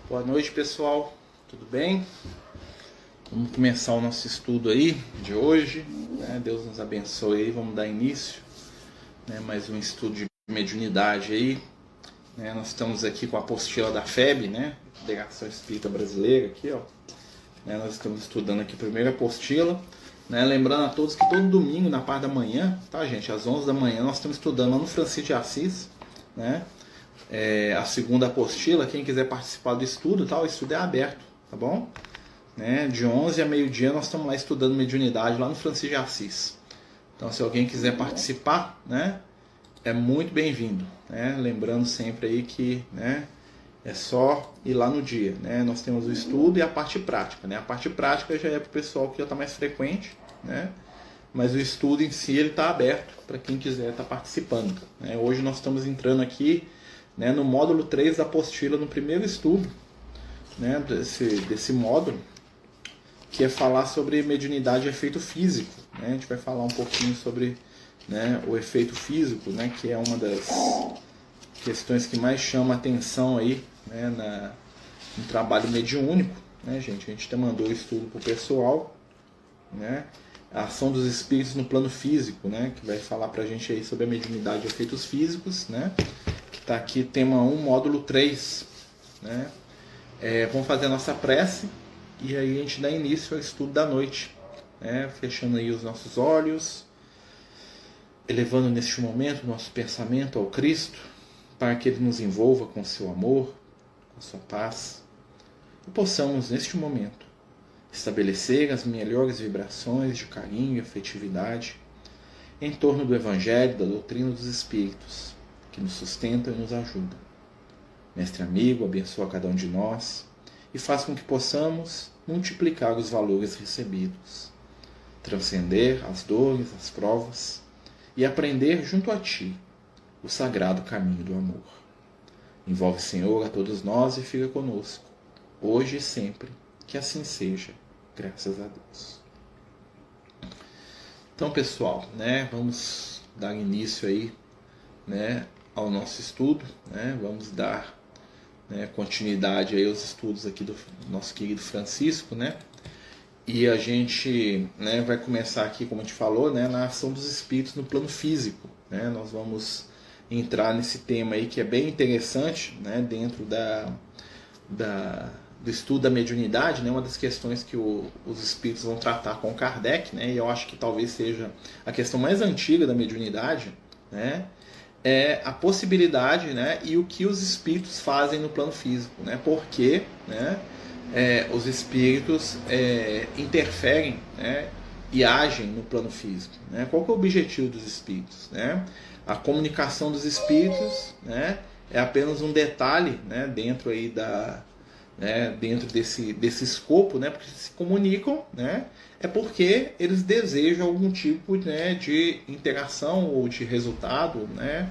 Boa noite, pessoal. Tudo bem? Vamos começar o nosso estudo aí de hoje, né? Deus nos abençoe aí. Vamos dar início, né? Mais um estudo de mediunidade aí, né? Nós estamos aqui com a apostila da FEB, né? Federação Espírita Brasileira aqui, ó. Né? Nós estamos estudando aqui a primeira apostila, né? Lembrando a todos que todo domingo na parte da manhã, tá, gente? Às 11 da manhã nós estamos estudando lá no Francisco de Assis, né? A segunda apostila. Quem quiser participar do estudo, tá? O estudo é aberto, tá bom? Né? De 11 a meio-dia nós estamos lá estudando mediunidade lá no Francisco de Assis. Então, se alguém quiser participar, né, é muito bem-vindo, né? Lembrando sempre aí que, né, é só ir lá no dia, né? Nós temos o estudo e a parte prática, né? A parte prática já é para o pessoal que já está mais frequente, né? Mas o estudo em si ele está aberto para quem quiser estar participando, né? Hoje nós estamos entrando aqui, né, no módulo 3 da apostila, no primeiro estudo, né, desse módulo, que é falar sobre mediunidade e efeito físico, né? A gente vai falar um pouquinho sobre, né, o efeito físico, né, que é uma das questões que mais chama a atenção aí, né, no trabalho mediúnico, né, gente? A gente até mandou o estudo para o pessoal, né? A ação dos espíritos no plano físico, né, que vai falar para a gente aí sobre a mediunidade e efeitos físicos, né? Está aqui, tema 1, módulo 3. Né? Vamos fazer a nossa prece e aí a gente dá início ao estudo da noite. Né? Fechando aí os nossos olhos, elevando neste momento nosso pensamento ao Cristo, para que Ele nos envolva com seu amor, com sua paz, e possamos, neste momento, estabelecer as melhores vibrações de carinho e afetividade em torno do Evangelho, da doutrina dos Espíritos, que nos sustentam e nos ajudam. Mestre amigo, abençoa cada um de nós e faz com que possamos multiplicar os valores recebidos, transcender as dores, as provas e aprender junto a Ti o sagrado caminho do amor. Envolve, Senhor, a todos nós e fica conosco, hoje e sempre, que assim seja, graças a Deus. Então, pessoal, né, vamos dar início aí, né, ao nosso estudo, né? Vamos dar, né, continuidade aí aos estudos aqui do nosso querido Francisco, né? E a gente, né, vai começar aqui, como a gente falou, né, na ação dos espíritos no plano físico, né? Nós vamos entrar nesse tema aí que é bem interessante, né, dentro do estudo da mediunidade, né? Uma das questões que os espíritos vão tratar com Kardec, né? E eu acho que talvez seja a questão mais antiga da mediunidade, né? É a possibilidade, né, e o que os espíritos fazem no plano físico, né? Porque, né, os espíritos interferem, né, e agem no plano físico, né? Qual que é o objetivo dos espíritos, né? A comunicação dos espíritos, né, é apenas um detalhe, né, dentro aí dentro desse escopo, né, porque se comunicam, né, é porque eles desejam algum tipo, né, de interação ou de resultado, né,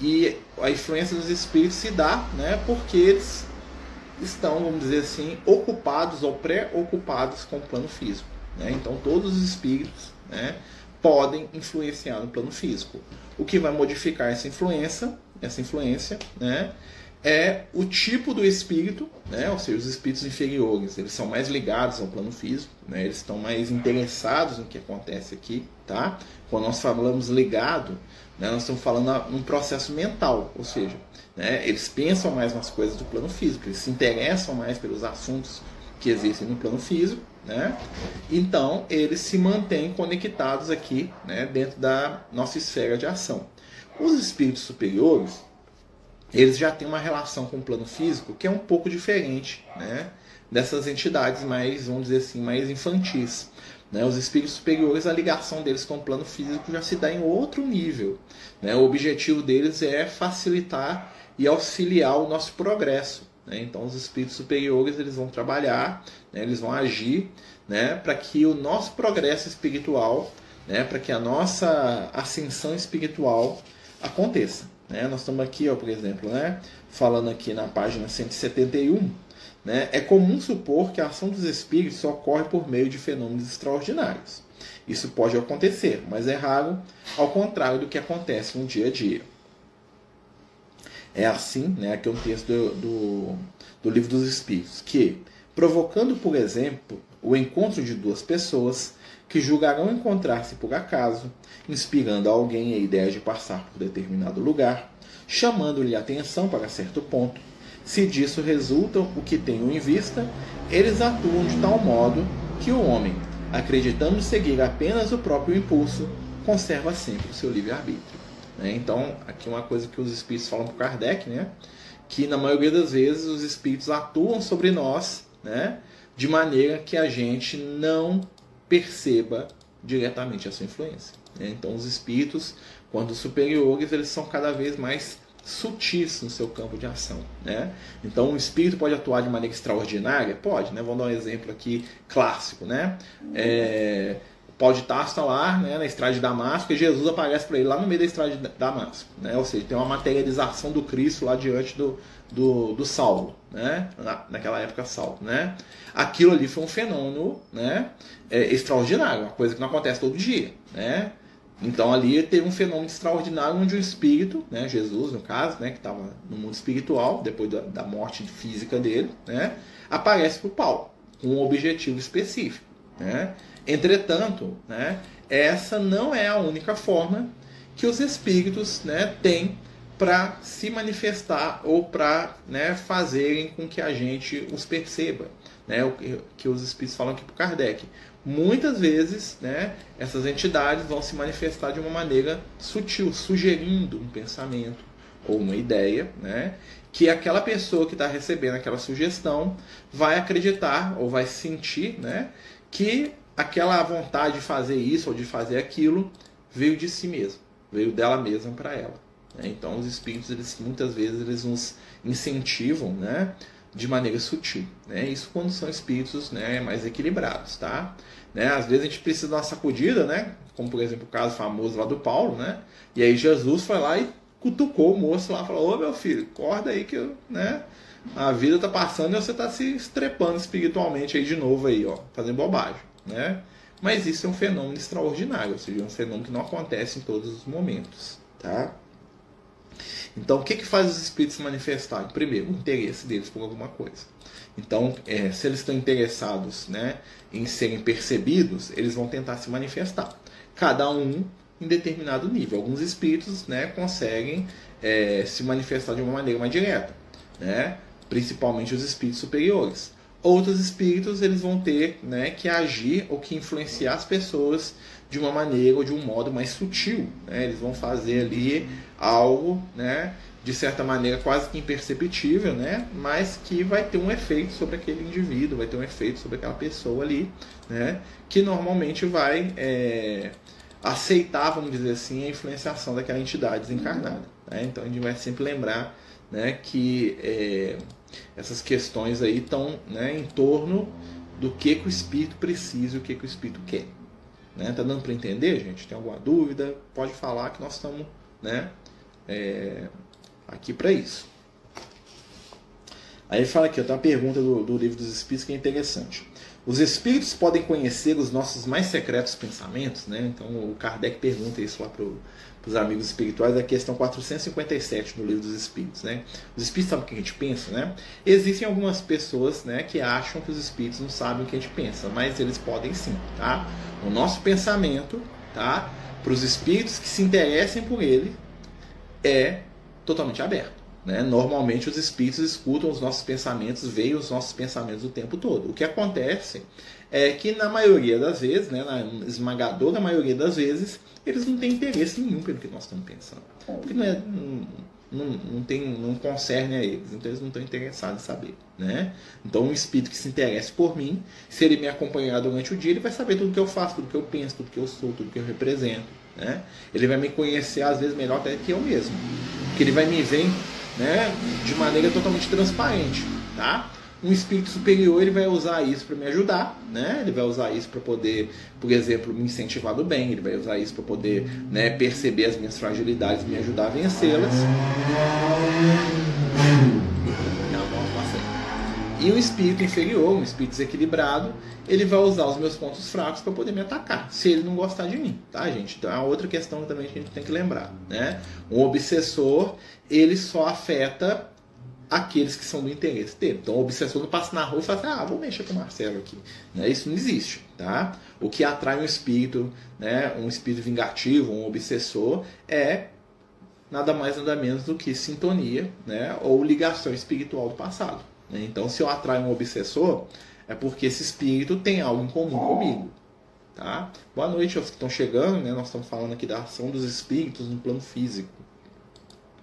e a influência dos espíritos se dá, né, porque eles estão, vamos dizer assim, ocupados ou pré-ocupados com o plano físico, né? Então todos os espíritos, né, podem influenciar no plano físico. O que vai modificar essa influência, né, é o tipo do espírito, né? Ou seja, os espíritos inferiores, eles são mais ligados ao plano físico, né? Eles estão mais interessados no que acontece aqui, tá? Quando nós falamos ligado, né, nós estamos falando num processo mental, ou seja, né, eles pensam mais nas coisas do plano físico, eles se interessam mais pelos assuntos que existem no plano físico, né? Então eles se mantêm conectados aqui, né, dentro da nossa esfera de ação. Os espíritos superiores, eles já têm uma relação com o plano físico que é um pouco diferente, né, dessas entidades mais, vamos dizer assim, mais infantis, né? Os espíritos superiores, a ligação deles com o plano físico já se dá em outro nível, né? O objetivo deles é facilitar e auxiliar o nosso progresso, né? Então os espíritos superiores, eles vão trabalhar, né, eles vão agir, né, para que o nosso progresso espiritual, né, para que a nossa ascensão espiritual aconteça. Né? Nós estamos aqui, ó, por exemplo, né, falando aqui na página 171, né, é comum supor que a ação dos espíritos ocorre por meio de fenômenos extraordinários. Isso pode acontecer, mas é raro, ao contrário do que acontece no dia a dia. É assim, né? Aqui é um texto do Livro dos Espíritos, que, provocando, por exemplo, o encontro de duas pessoas que julgarão encontrar-se por acaso, inspirando a alguém a ideia de passar por determinado lugar, chamando-lhe a atenção para certo ponto, se disso resulta o que tenham em vista, eles atuam de tal modo que o homem, acreditando seguir apenas o próprio impulso, conserva sempre o seu livre-arbítrio. Então, aqui uma coisa que os espíritos falam para Kardec, né? Que na maioria das vezes os espíritos atuam sobre nós, né? De maneira que a gente não perceba diretamente a sua influência. Então, os espíritos, quando superiores, eles são cada vez mais sutis no seu campo de ação, né? Então, o espírito pode atuar de maneira extraordinária? Pode, né? Vamos dar um exemplo aqui clássico, né? Paulo de Tarso está lá, né, na estrada de Damasco, e Jesus aparece para ele lá no meio da estrada de Damasco, né? Ou seja, tem uma materialização do Cristo lá diante do Saulo, né? Naquela época Saulo, né? Aquilo ali foi um fenômeno, né, extraordinário, uma coisa que não acontece todo dia, né? Então ali teve um fenômeno extraordinário onde o espírito, né, Jesus no caso, né, que estava no mundo espiritual, depois da morte física dele, né, aparece para o Paulo com um objetivo específico, né? Entretanto, né, essa não é a única forma que os espíritos, né, têm para se manifestar ou para, né, fazerem com que a gente os perceba, né, o que os espíritos falam aqui para Kardec. Muitas vezes, né, essas entidades vão se manifestar de uma maneira sutil, sugerindo um pensamento ou uma ideia, né, que aquela pessoa que está recebendo aquela sugestão vai acreditar ou vai sentir, né, que aquela vontade de fazer isso ou de fazer aquilo veio de si mesmo, veio dela mesma para ela. Então os espíritos, eles, muitas vezes, eles nos incentivam, né, de maneira sutil, né? Isso quando são espíritos, né, mais equilibrados, tá? Né? Às vezes a gente precisa dar uma sacudida, né? Como por exemplo o caso famoso lá do Paulo, né? E aí Jesus foi lá e cutucou o moço lá, falou: ô meu filho, acorda aí que, né, a vida tá passando e você tá se estrepando espiritualmente aí de novo aí, ó, fazendo bobagem, né? Mas isso é um fenômeno extraordinário, ou seja, um fenômeno que não acontece em todos os momentos, tá? Então, o que faz os espíritos se manifestarem? Primeiro, o interesse deles por alguma coisa. Então, se eles estão interessados, né, em serem percebidos, eles vão tentar se manifestar. Cada um em determinado nível. Alguns espíritos, né, conseguem se manifestar de uma maneira mais direta, né, principalmente os espíritos superiores. Outros espíritos, eles vão ter, né, que agir ou que influenciar as pessoas de uma maneira ou de um modo mais sutil, né? Eles vão fazer ali algo, né, de certa maneira quase que imperceptível, né, mas que vai ter um efeito sobre aquele indivíduo, vai ter um efeito sobre aquela pessoa ali, né, que normalmente vai aceitar, vamos dizer assim, a influenciação daquela entidade desencarnada, né? Então a gente vai sempre lembrar, né, que essas questões aí estão, né, em torno do que o espírito precisa e o que o espírito quer. Né? Tá dando para entender, gente? Tem alguma dúvida? Pode falar que nós estamos, né, aqui para isso. Aí ele fala aqui, tem uma pergunta do Livro dos Espíritos que é interessante. Os espíritos podem conhecer os nossos mais secretos pensamentos? Né? Então o Kardec pergunta isso lá para os amigos espirituais, da questão 457 do Livro dos Espíritos. Né? Os espíritos sabem o que a gente pensa? Né? Existem algumas pessoas, né, que acham que os espíritos não sabem o que a gente pensa, mas eles podem sim. Tá? O nosso pensamento, tá, para os espíritos que se interessem por ele, é totalmente aberto. Né? Normalmente os espíritos escutam os nossos pensamentos, veem os nossos pensamentos o tempo todo. O que acontece é que na maioria das vezes, né, na esmagadora maioria das vezes, eles não têm interesse nenhum pelo que nós estamos pensando. Porque não concerne a eles, então eles não estão interessados em saber. Né? Então um espírito que se interesse por mim, se ele me acompanhar durante o dia, ele vai saber tudo que eu faço, tudo que eu penso, tudo que eu sou, tudo que eu represento. Né? Ele vai me conhecer às vezes melhor até que eu mesmo. Porque ele vai me ver, né, de maneira totalmente transparente, tá? Um espírito superior, ele vai usar isso para me ajudar, né? Ele vai usar isso para poder, por exemplo, me incentivar do bem, ele vai usar isso para poder, né, perceber as minhas fragilidades e me ajudar a vencê-las. E o espírito inferior, um espírito desequilibrado, ele vai usar os meus pontos fracos para poder me atacar, se ele não gostar de mim, tá, gente? Então é outra questão também que a gente tem que lembrar, né? Um obsessor, ele só afeta aqueles que são do interesse dele. Então o obsessor não passa na rua e fala assim, vou mexer com o Marcelo aqui. Né? Isso não existe, tá? O que atrai um espírito, né, um espírito vingativo, um obsessor, é nada mais nada menos do que sintonia, né, ou ligação espiritual do passado. Né? Então se eu atraio um obsessor, é porque esse espírito tem algo em comum comigo. Tá? Boa noite aos que estão chegando, né? Nós estamos falando aqui da ação dos espíritos no plano físico.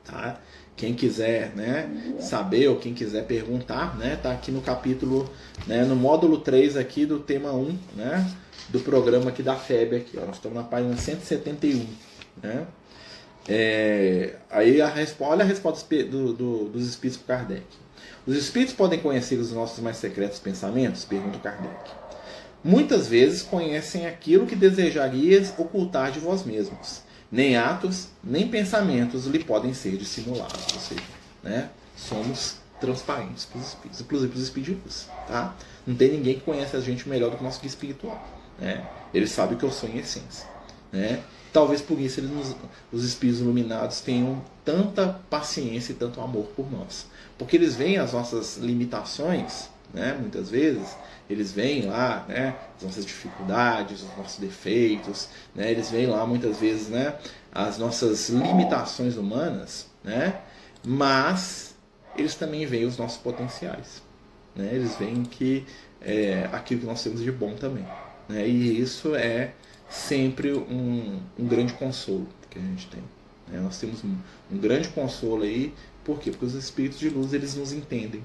Tá? Quem quiser, né, saber ou quem quiser perguntar, né, tá aqui no capítulo, né, no módulo 3 aqui do tema 1, né, do programa aqui da FEB aqui, ó. Nós estamos na página 171, né? Aí olha a resposta dos espíritos para Kardec. Os espíritos podem conhecer os nossos mais secretos pensamentos? Pergunta Kardec. Muitas vezes conhecem aquilo que desejarias ocultar de vós mesmos. Nem atos, nem pensamentos lhe podem ser dissimulados. Ou seja, né, somos transparentes para os espíritos, inclusive para os espíritos. Tá? Não tem ninguém que conhece a gente melhor do que o nosso guia espiritual. Né? Ele sabe que eu sou em essência. Né? Talvez por isso os espíritos iluminados tenham tanta paciência e tanto amor por nós. Porque eles veem as nossas limitações, né, muitas vezes. Eles veem lá, né, as nossas dificuldades, os nossos defeitos, né, eles veem lá muitas vezes, né, as nossas limitações humanas, né, mas eles também veem os nossos potenciais. Né, eles veem que aquilo que nós temos de bom também. Né, e isso é sempre um grande consolo que a gente tem. Né, nós temos um grande consolo aí, por quê? Porque os espíritos de luz eles nos entendem.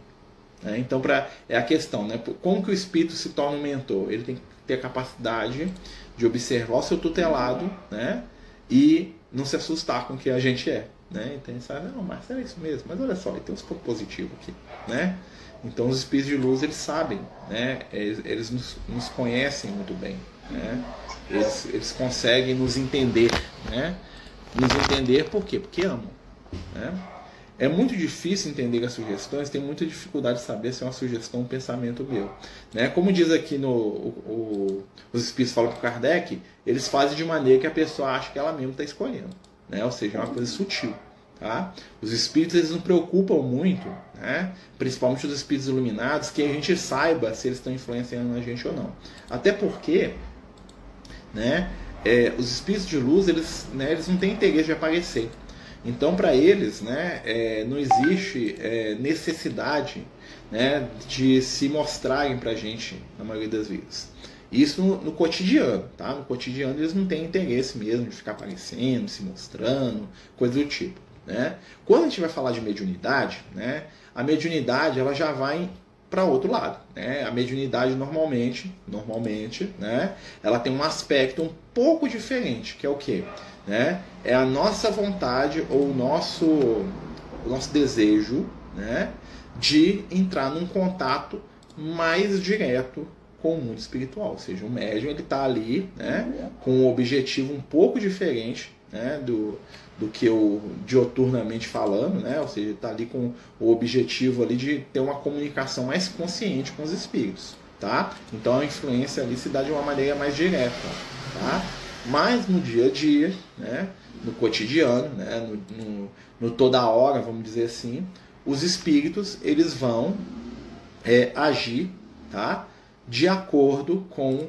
Então é a questão, né? Como que o espírito se torna um mentor? Ele tem que ter a capacidade de observar o seu tutelado, né? E não se assustar com o que a gente é. Né? Então ele sabe, não, mas é isso mesmo, mas olha só, tem uns pontos positivos aqui. Né? Então os espíritos de luz eles sabem, né? Eles nos conhecem muito bem. Né? Eles conseguem nos entender. Né? Nos entender por quê? Porque amam. Né? É muito difícil entender as sugestões, tem muita dificuldade de saber se é uma sugestão ou um pensamento meu. Né? Como diz aqui os espíritos falam para Kardec, eles fazem de maneira que a pessoa acha que ela mesma está escolhendo. Né? Ou seja, é uma coisa sutil. Tá? Os espíritos eles não preocupam muito, né? Principalmente os espíritos iluminados, que a gente saiba se eles estão influenciando a gente ou não. Até porque, né, os espíritos de luz eles não têm interesse de aparecer. Então, para eles, né, não existe necessidade, né, de se mostrarem para a gente, na maioria das vezes. Isso no cotidiano. Tá? No cotidiano eles não têm interesse mesmo de ficar aparecendo, se mostrando, coisa do tipo. Né? Quando a gente vai falar de mediunidade, né, a mediunidade ela já vai para outro lado. Né? A mediunidade normalmente, né, ela tem um aspecto um pouco diferente, que é o quê? Né? É a nossa vontade ou o nosso desejo, né, de entrar num contato mais direto com o mundo espiritual. Ou seja, o médium está ali, né, com um objetivo um pouco diferente, né, do que eu dioturnamente falando, né? Ou seja, está ali com o objetivo ali de ter uma comunicação mais consciente com os espíritos. Tá? Então a influência ali se dá de uma maneira mais direta. Tá? Mas no dia a dia, né, no cotidiano, né, no toda hora, vamos dizer assim, os espíritos eles vão agir, tá, de acordo com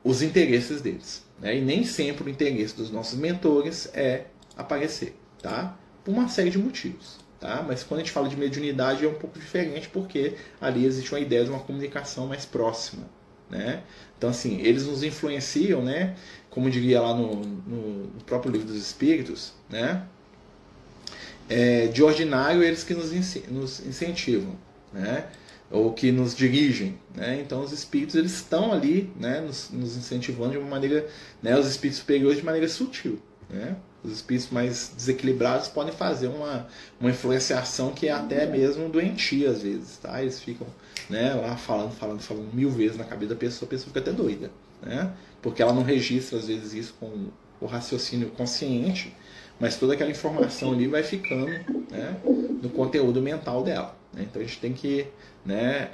os interesses deles. Né? E nem sempre o interesse dos nossos mentores é aparecer. Tá? Por uma série de motivos. Tá? Mas quando a gente fala de mediunidade é um pouco diferente porque ali existe uma ideia de uma comunicação mais próxima. Né? Então, assim, eles nos influenciam, né? Como diria lá no próprio Livro dos Espíritos, né? De ordinário, eles que nos incentivam, né? Ou que nos dirigem. Né? Então, os espíritos eles estão ali, né? nos incentivando de uma maneira, né? Os espíritos superiores de maneira sutil. Né? Os espíritos mais desequilibrados podem fazer uma influenciação que é até mesmo doentia às vezes. Tá? Eles ficam, né, lá falando 1000 vezes na cabeça da pessoa, a pessoa fica até doida. Né? Porque ela não registra às vezes isso com o raciocínio consciente, mas toda aquela informação ali vai ficando, né, no conteúdo mental dela. né? Então a gente tem que, né,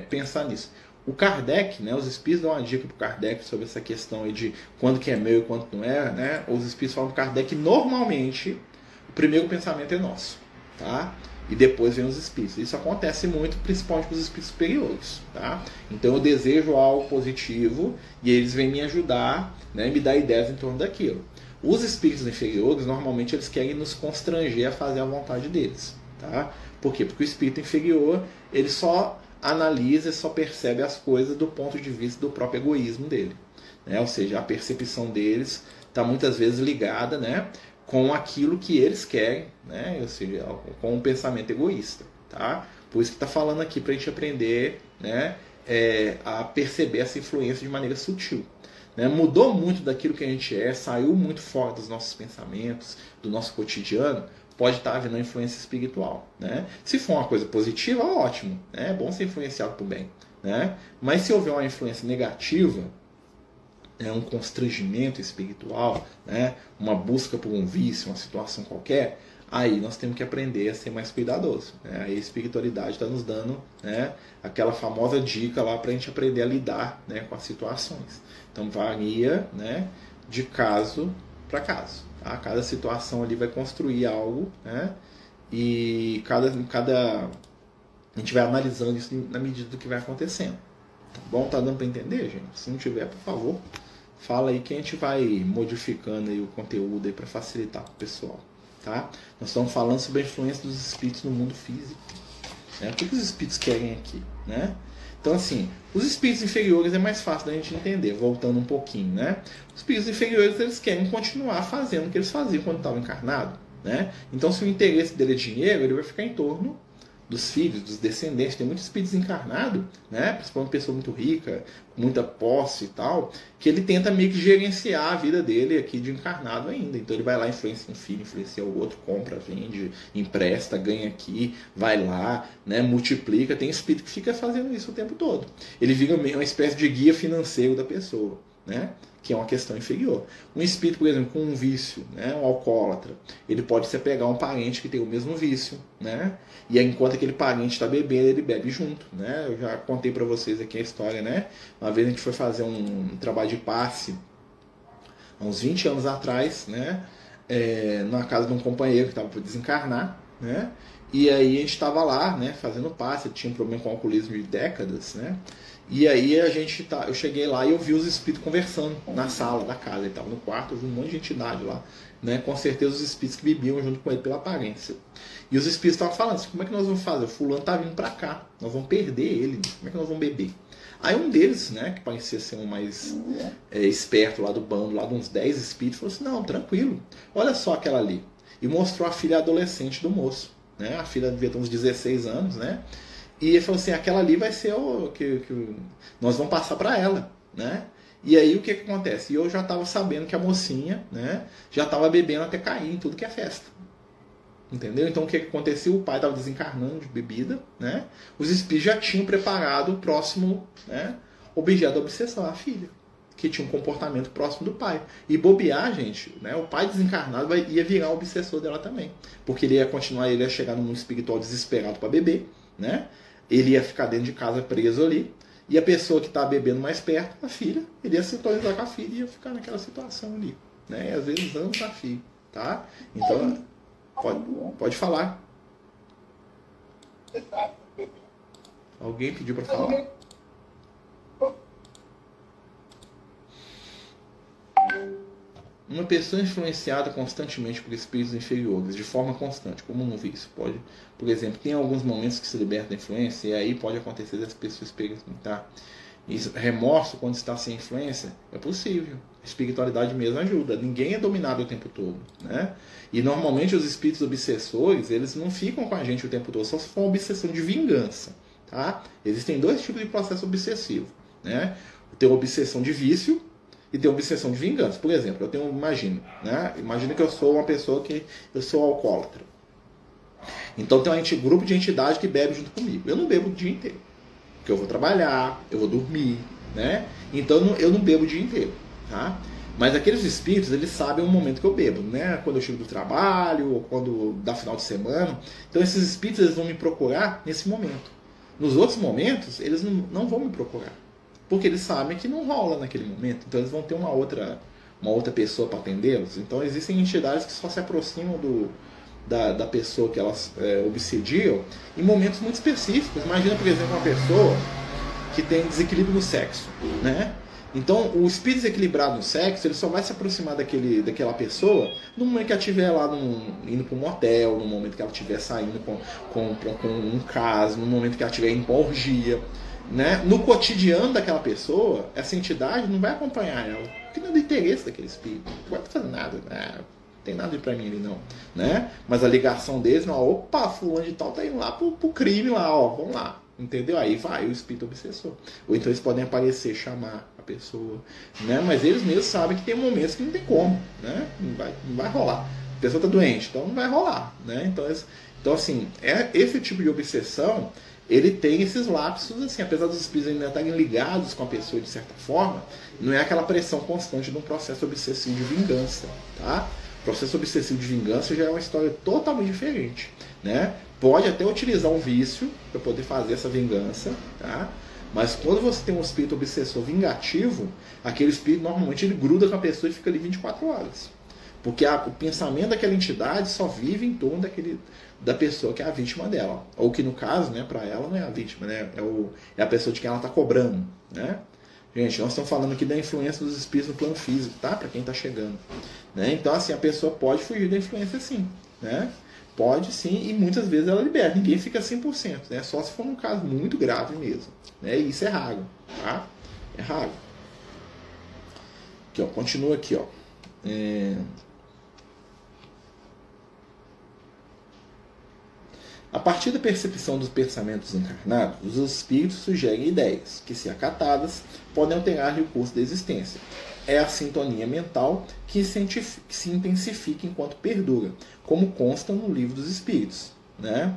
pensar nisso. O Kardec, né, os espíritos dão uma dica para o Kardec sobre essa questão aí de quando que é meu e quando não é, né? Os espíritos falam para o Kardec que normalmente o primeiro pensamento é nosso, tá? E depois vem os espíritos. Isso acontece muito, principalmente com os espíritos superiores, tá? Então eu desejo algo positivo e eles vêm me ajudar, né, e me dar ideias em torno daquilo. Os espíritos inferiores, normalmente, eles querem nos constranger a fazer a vontade deles, tá? Por quê? Porque o espírito inferior, ele só analisa e só percebe as coisas do ponto de vista do próprio egoísmo dele, né? Ou seja, a percepção deles está muitas vezes ligada, né, com aquilo que eles querem, né? Ou seja, com um pensamento egoísta, tá? Por isso que está falando aqui para a gente aprender, né, a perceber essa influência de maneira sutil. Né? Mudou muito daquilo que a gente é, saiu muito fora dos nossos pensamentos, do nosso cotidiano, pode estar havendo uma influência espiritual, né? Se for uma coisa positiva, ótimo, né? É bom ser influenciado por bem, né? Mas se houver uma influência negativa, um constrangimento espiritual, né? Uma busca por um vício, uma situação qualquer, aí nós temos que aprender a ser mais cuidadoso, né? Aí a espiritualidade está nos dando, né, aquela famosa dica lá para a gente aprender a lidar, né, com as situações. Então varia, né, de caso para caso. Tá? Cada situação ali vai construir algo, né? E cada a gente vai analisando isso na medida do que vai acontecendo. Tá bom? Tá dando para entender, gente? Se não tiver, por favor, fala aí que a gente vai modificando aí o conteúdo aí para facilitar para o pessoal. Tá? Nós estamos falando sobre a influência dos espíritos no mundo físico. Né? O que os espíritos querem aqui? Né? Então, assim, os espíritos inferiores é mais fácil da gente entender, voltando um pouquinho, né? Os espíritos inferiores, eles querem continuar fazendo o que eles faziam quando estavam encarnados, né? Então, se o interesse dele é dinheiro, ele vai ficar em torno dos filhos, dos descendentes. Tem muitos espíritos encarnados, né? Principalmente pessoa muito rica, com muita posse e tal, que ele tenta meio que gerenciar a vida dele aqui de encarnado ainda. Então ele vai lá, influencia um filho, influencia o outro, compra, vende, empresta, ganha aqui, vai lá, né? Multiplica. Tem espírito que fica fazendo isso o tempo todo. Ele vira uma espécie de guia financeiro da pessoa, né? Que é uma questão inferior. Um espírito, por exemplo, com um vício, né, um alcoólatra, ele pode se apegar a um parente que tem o mesmo vício, né? E aí, enquanto aquele parente está bebendo, ele bebe junto, né? Eu já contei para vocês aqui a história, né? Uma vez a gente foi fazer um trabalho de passe, há uns 20 anos atrás, né? Na casa de um companheiro que estava por desencarnar, né? E aí a gente estava lá, né, fazendo passe, ele tinha um problema com alcoolismo de décadas, né? E aí eu cheguei lá e eu vi os espíritos conversando na sala da casa. Ele estava no quarto, eu vi um monte de entidade lá, né? Com certeza os espíritos que bebiam junto com ele pela aparência. E os espíritos estavam falando assim, como é que nós vamos fazer? O fulano tá vindo para cá, nós vamos perder ele, como é que nós vamos beber? Aí um deles, né, que parecia ser um mais esperto lá do bando, lá de uns 10 espíritos, falou assim, não, tranquilo, olha só aquela ali. E mostrou a filha adolescente do moço, né? A filha devia ter uns 16 anos, né? E ele falou assim, aquela ali vai ser o que nós vamos passar para ela, né? E aí o que acontece? E eu já estava sabendo que a mocinha, né, já estava bebendo até cair em tudo que é festa. Entendeu? Então o que aconteceu? O pai estava desencarnando de bebida, né? Os espíritos já tinham preparado o próximo, né, objeto da obsessão, a filha, que tinha um comportamento próximo do pai. E bobear, gente, né, o pai desencarnado ia virar o obsessor dela também. Porque ele ia chegar no mundo espiritual desesperado para beber, né? Ele ia ficar dentro de casa preso ali, e a pessoa que está bebendo mais perto, a filha, ele ia sintonizar com a filha e ia ficar naquela situação ali, né? E às vezes ambos a filha, tá? Então, pode falar. Alguém pediu para falar? Uma pessoa influenciada constantemente por espíritos inferiores, de forma constante, como um vício, pode, por exemplo, tem alguns momentos que se liberta da influência, e aí pode acontecer das pessoas experimentar isso, remorso quando está sem influência, é possível. A espiritualidade mesmo ajuda. Ninguém é dominado o tempo todo, né? E normalmente os espíritos obsessores, eles não ficam com a gente o tempo todo, só se for uma obsessão de vingança, tá? Existem dois tipos de processo obsessivo, né? Tem uma obsessão de vício e tem obsessão de vingança. Por exemplo, imagina que eu sou uma pessoa que eu sou alcoólatra. Então tem um grupo de entidade que bebe junto comigo. Eu não bebo o dia inteiro, porque eu vou trabalhar, eu vou dormir, né? Então eu não bebo o dia inteiro, tá? Mas aqueles espíritos, eles sabem o momento que eu bebo, né? Quando eu chego do trabalho, ou quando dá final de semana. Então esses espíritos, eles vão me procurar nesse momento. Nos outros momentos, eles não vão me procurar. Porque eles sabem que não rola naquele momento. Então eles vão ter uma outra pessoa para atendê-los. Então existem entidades que só se aproximam da pessoa que elas obsediam em momentos muito específicos. Imagina, por exemplo, uma pessoa que tem desequilíbrio no sexo, né? Então, o espírito desequilibrado no sexo, ele só vai se aproximar daquela pessoa no momento que ela estiver lá indo para um motel, no momento que ela estiver saindo com um caso, no momento que ela estiver indo para orgia. Né? No cotidiano daquela pessoa, essa entidade não vai acompanhar ela, porque não é do interesse daquele espírito. Não vai fazer nada, não tem nada para mim ali não. Né? Mas a ligação deles, não, opa, fulano de tal tá indo lá pro crime lá, ó, vamos lá. Entendeu? Aí vai o espírito obsessor. Ou então eles podem aparecer, chamar a pessoa, né? Mas eles mesmos sabem que tem momentos que não tem como, né? Não vai rolar. A pessoa está doente, então não vai rolar, né? Então assim, esse tipo de obsessão, ele tem esses lapsos, assim, apesar dos espíritos ainda estarem ligados com a pessoa de certa forma, não é aquela pressão constante de um processo obsessivo de vingança, tá? O processo obsessivo de vingança já é uma história totalmente diferente, né? Pode até utilizar um vício para poder fazer essa vingança, tá? Mas quando você tem um espírito obsessor vingativo, aquele espírito normalmente ele gruda com a pessoa e fica ali 24 horas. Porque o pensamento daquela entidade só vive em torno da pessoa que é a vítima dela. Ou que no caso, né, para ela não é a vítima, né? É a pessoa de quem ela está cobrando, né? Gente, nós estamos falando aqui da influência dos espíritos no plano físico, tá? Para quem está chegando. Né? Então, assim, a pessoa pode fugir da influência sim, né? Pode sim, e muitas vezes ela libera. Ninguém fica 100%, né? Só se for um caso muito grave mesmo. Né? E isso é raro, tá? É raro. Aqui, ó, continua aqui, ó. A partir da percepção dos pensamentos encarnados, os espíritos sugerem ideias, que, se acatadas, podem alterar o curso da existência. É a sintonia mental que se intensifica enquanto perdura, como consta no Livro dos Espíritos. Né?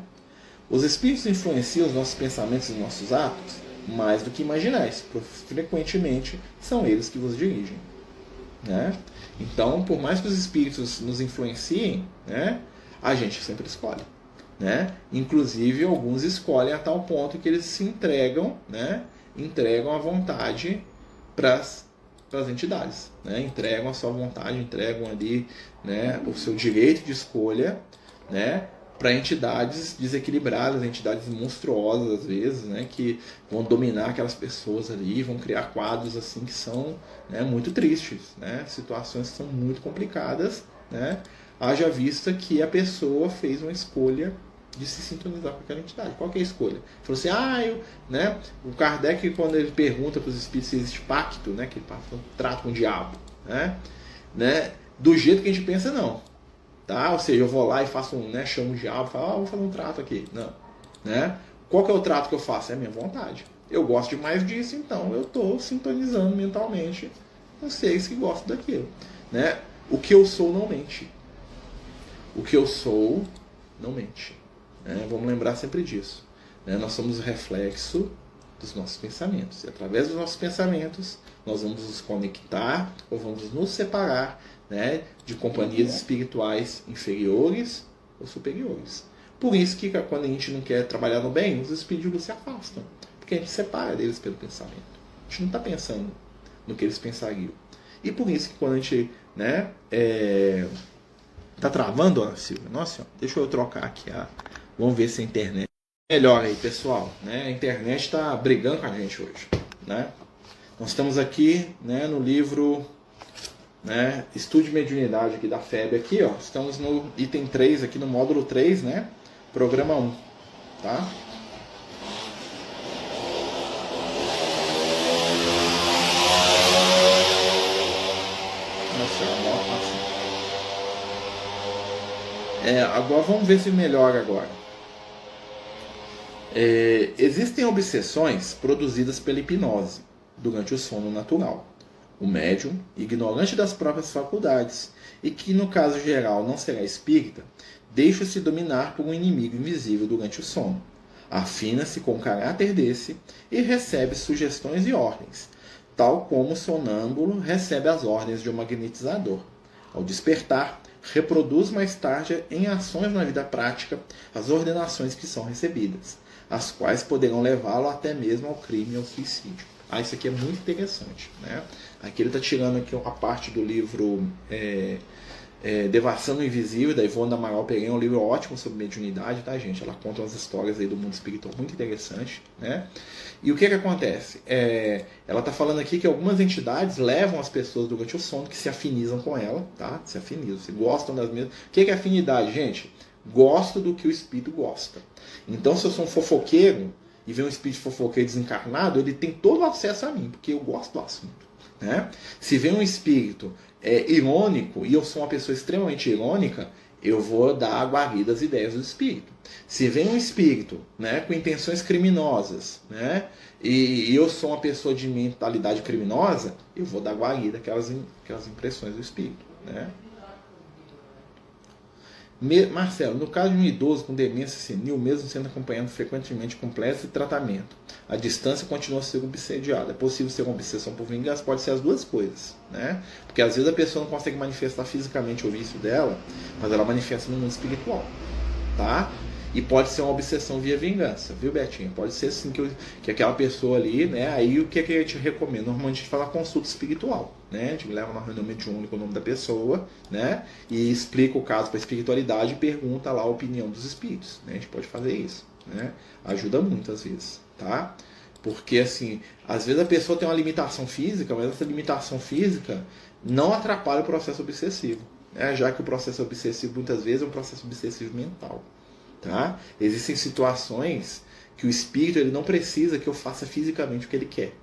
Os espíritos influenciam os nossos pensamentos e nossos atos mais do que imaginais, porque frequentemente são eles que vos dirigem. Né? Então, por mais que os espíritos nos influenciem, né, a gente sempre escolhe. Né? Inclusive, alguns escolhem a tal ponto que eles se entregam, né? Entregam a vontade para as entidades, né? Entregam a sua vontade, entregam ali, né, o seu direito de escolha, né, para entidades desequilibradas, entidades monstruosas às vezes, né, que vão dominar aquelas pessoas ali, vão criar quadros assim que são, né, muito tristes, né, situações que são muito complicadas, né, haja vista que a pessoa fez uma escolha de se sintonizar com aquela entidade. Qual que é a escolha? Falou assim, né, o Kardec, quando ele pergunta para os espíritos se existe pacto, né, que ele trata com o diabo, né, do jeito que a gente pensa, não. Tá? Ou seja, eu vou lá e faço chamo o diabo, falo, vou fazer um trato aqui. Não. Né? Qual que é o trato que eu faço? É a minha vontade. Eu gosto demais disso, então eu estou sintonizando mentalmente com seres que gostam daquilo. Né? O que eu sou não mente. O que eu sou não mente. Vamos lembrar sempre disso. Nós somos o reflexo dos nossos pensamentos. E através dos nossos pensamentos, nós vamos nos conectar ou vamos nos separar, né, de companhias espirituais inferiores ou superiores. Por isso que quando a gente não quer trabalhar no bem, os espíritos se afastam. Porque a gente separa deles pelo pensamento. A gente não está pensando no que eles pensariam. E por isso que quando a gente tá travando, Ana Silvia? Nossa, deixa eu trocar aqui. Vamos ver se a internet melhora aí, pessoal. Né? A internet está brigando com a gente hoje. Né? Nós estamos aqui, né, no livro, né, Estude Mediunidade aqui da FEB. Aqui, ó, estamos no item 3, aqui no módulo 3, né, programa 1. Tá? Agora vamos ver se melhora agora. Existem obsessões produzidas pela hipnose durante o sono natural. O médium, ignorante das próprias faculdades, e que no caso geral não será espírita, deixa-se dominar por um inimigo invisível durante o sono. Afina-se com o caráter desse e recebe sugestões e ordens, tal como o sonâmbulo recebe as ordens de um magnetizador. Ao despertar, reproduz mais tarde em ações na vida prática as ordenações que são recebidas, as quais poderão levá-lo até mesmo ao crime e ao suicídio. Isso aqui é muito interessante, né? Aqui ele está tirando aqui uma parte do livro Devassando o Invisível, da Ivone Amaral Pereira, um livro ótimo sobre mediunidade, tá, gente? Ela conta umas histórias aí do mundo espiritual muito interessantes, né? E o que acontece? Ela está falando aqui que algumas entidades levam as pessoas durante o sono, que se afinizam com ela, tá? Se afinizam, se gostam das mesmas. O que é afinidade, gente? Gosto do que o espírito gosta. Então, se eu sou um fofoqueiro e vem um espírito fofoqueiro desencarnado, ele tem todo o acesso a mim, porque eu gosto do assunto, né? Se vem um espírito irônico e eu sou uma pessoa extremamente irônica, eu vou dar guarida às ideias do espírito. Se vem um espírito, né, com intenções criminosas, né, e eu sou uma pessoa de mentalidade criminosa, eu vou dar guarida àquelas impressões do espírito, né? Marcelo, no caso de um idoso com demência senil, mesmo sendo acompanhado frequentemente com completo tratamento, a distância continua a ser obsediada. É possível ser uma obsessão por vingança? Pode ser as duas coisas, né? Porque às vezes a pessoa não consegue manifestar fisicamente o vício dela, mas ela manifesta no mundo espiritual, tá? E pode ser uma obsessão via vingança, viu, Betinho? Pode ser sim que aquela pessoa ali, né? Aí o que eu te recomendo? Normalmente a gente fala consulta espiritual, né? A gente leva uma reunião mediúnica o nome da pessoa, né? E explica o caso para a espiritualidade e pergunta lá a opinião dos espíritos, né? A gente pode fazer isso, né? Ajuda muito às vezes, tá? Porque assim, às vezes a pessoa tem uma limitação física, mas essa limitação física não atrapalha o processo obsessivo, né? Já que o processo obsessivo muitas vezes é um processo obsessivo mental. Tá? Existem situações que o espírito ele não precisa que eu faça fisicamente o que ele quer.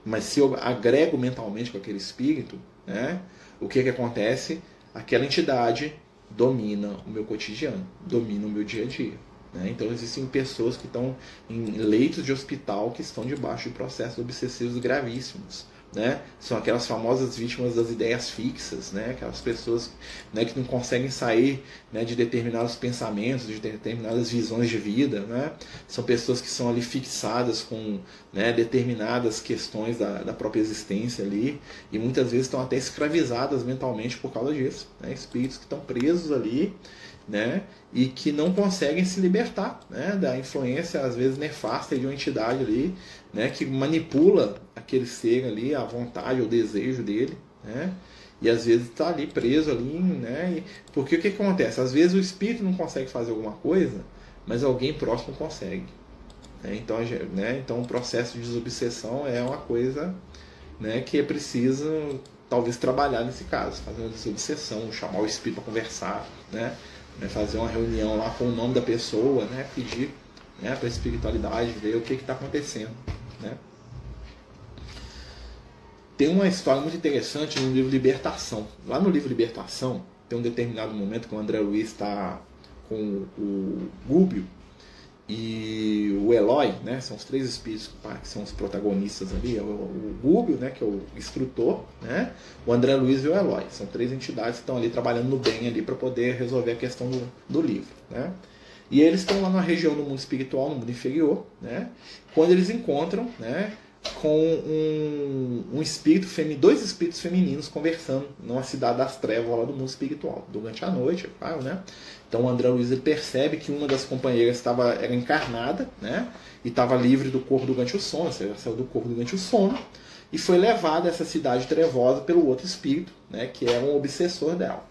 Mas se eu agrego mentalmente com aquele espírito, né, o que acontece? Aquela entidade domina o meu cotidiano, domina o meu dia a dia. Né? Então existem pessoas que estão em leitos de hospital que estão debaixo de processos obsessivos gravíssimos. Né? São aquelas famosas vítimas das ideias fixas, né? Aquelas pessoas, né, que não conseguem sair, né, de determinados pensamentos, de determinadas visões de vida, né? São pessoas que são ali fixadas com, né, determinadas questões da própria existência ali, e muitas vezes estão até escravizadas mentalmente por causa disso, né? Espíritos que estão presos ali, né, e que não conseguem se libertar, né, da influência às vezes nefasta de uma entidade ali, né, que manipula aquele ser ali, a vontade, o desejo dele, né, e às vezes está ali preso ali, né, porque o que acontece? Às vezes o espírito não consegue fazer alguma coisa, mas alguém próximo consegue, né? Então o processo de desobsessão é uma coisa, né, que é preciso talvez trabalhar nesse caso, fazer uma desobsessão, chamar o espírito para conversar, né, fazer uma reunião lá com o nome da pessoa, né, pedir, né, para a espiritualidade ver o que está acontecendo, né. Tem uma história muito interessante no livro Libertação. Lá no livro Libertação tem um determinado momento que o André Luiz está com o Gúbio e o Eloy, né, são os três espíritos que são os protagonistas ali, o Gúbio, né, que é o instrutor, né, o André Luiz e o Eloy. São três entidades que estão ali trabalhando no bem ali para poder resolver a questão do livro, né. E eles estão lá na região do mundo espiritual, no mundo inferior, né, quando eles encontram, né, com um espírito dois espíritos femininos conversando numa cidade das trevas lá do mundo espiritual durante a noite, é claro, né? Então o André Luiz ele percebe que uma das companheiras era encarnada, né? E estava livre do corpo durante o sono, ou seja, saiu do corpo durante o sono e foi levada a essa cidade trevosa pelo outro espírito, né? Que era um obsessor dela.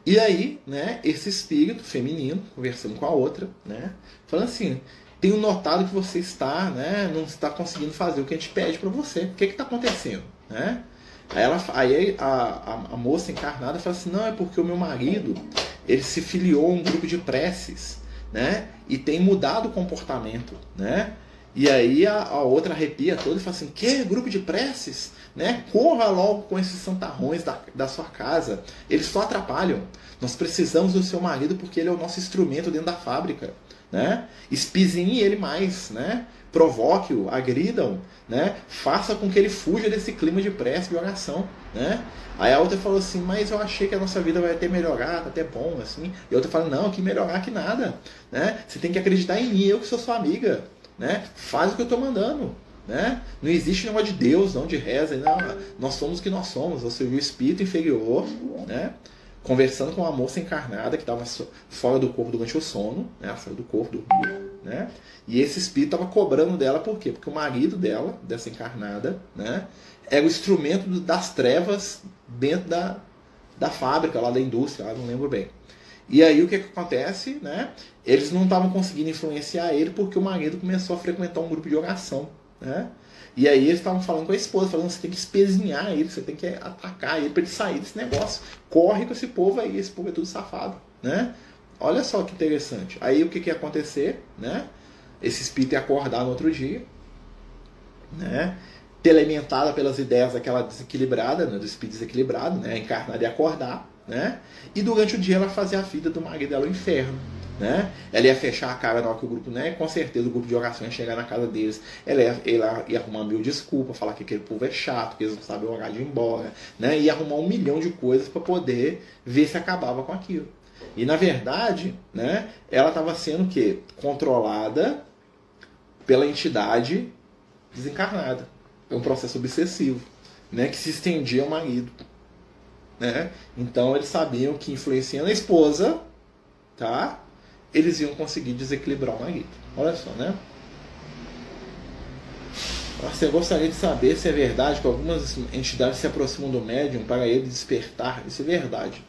E aí, né? Esse espírito feminino conversando com a outra, né? Falando assim: tenho notado que você está, né, não está conseguindo fazer o que a gente pede para você. O que está acontecendo? Né? Aí a moça encarnada fala assim: não, é porque o meu marido ele se filiou a um grupo de preces, né, e tem mudado o comportamento. Né? E aí a outra arrepia toda e fala assim: que grupo de preces? Né? Corra logo com esses santarrões da sua casa. Eles só atrapalham. Nós precisamos do seu marido porque ele é o nosso instrumento dentro da fábrica. Né? Espizinhe ele mais, né? Provoque-o, agridam, né? Faça com que ele fuja desse clima de prece e oração, né? Aí a outra falou assim: mas eu achei que a nossa vida vai até melhorar, tá até bom, assim. E a outra fala: não, que melhorar que nada, né? Você tem que acreditar em mim, eu que sou sua amiga, né? Faz o que eu tô mandando, né? Não existe negócio de Deus, não, de reza, não. Nós somos o que nós somos. Você viu o espírito inferior, né? Conversando com uma moça encarnada que estava fora do corpo durante o sono, né? Fora do corpo, dormiu, né? E esse espírito estava cobrando dela, por quê? Porque o marido dela, dessa encarnada, né? Era o instrumento das trevas dentro da fábrica, lá da indústria, lá, não lembro bem. E aí o que acontece, né? Eles não estavam conseguindo influenciar ele porque o marido começou a frequentar um grupo de oração, né? E aí eles estavam falando com a esposa, falando, você tem que espezinhar ele, você tem que atacar ele para ele sair desse negócio. Corre com esse povo aí, esse povo é tudo safado, né? Olha só que interessante. Aí o que ia acontecer, né? Esse espírito ia acordar no outro dia, né? Telementada pelas ideias daquela desequilibrada, né? Do espírito desequilibrado, né? Encarnada ia acordar, né? E durante o dia ela fazia a vida do marido dela o inferno, né? Ela ia fechar a cara na hora que o grupo, né? Com certeza o grupo de oração ia chegar na casa deles, ela ia arrumar mil desculpas, falar que aquele povo é chato, que eles não sabem o horário de ir embora, né? Ia arrumar 1 milhão de coisas para poder ver se acabava com aquilo. E na verdade, né? Ela estava sendo o quê? Controlada pela entidade desencarnada. É um processo obsessivo, né? Que se estendia ao marido, né? Então eles sabiam que influenciando a esposa, tá? Eles iam conseguir desequilibrar o marido. Olha só, né? Eu gostaria de saber se é verdade que algumas entidades se aproximam do médium para ele despertar. Isso é verdade.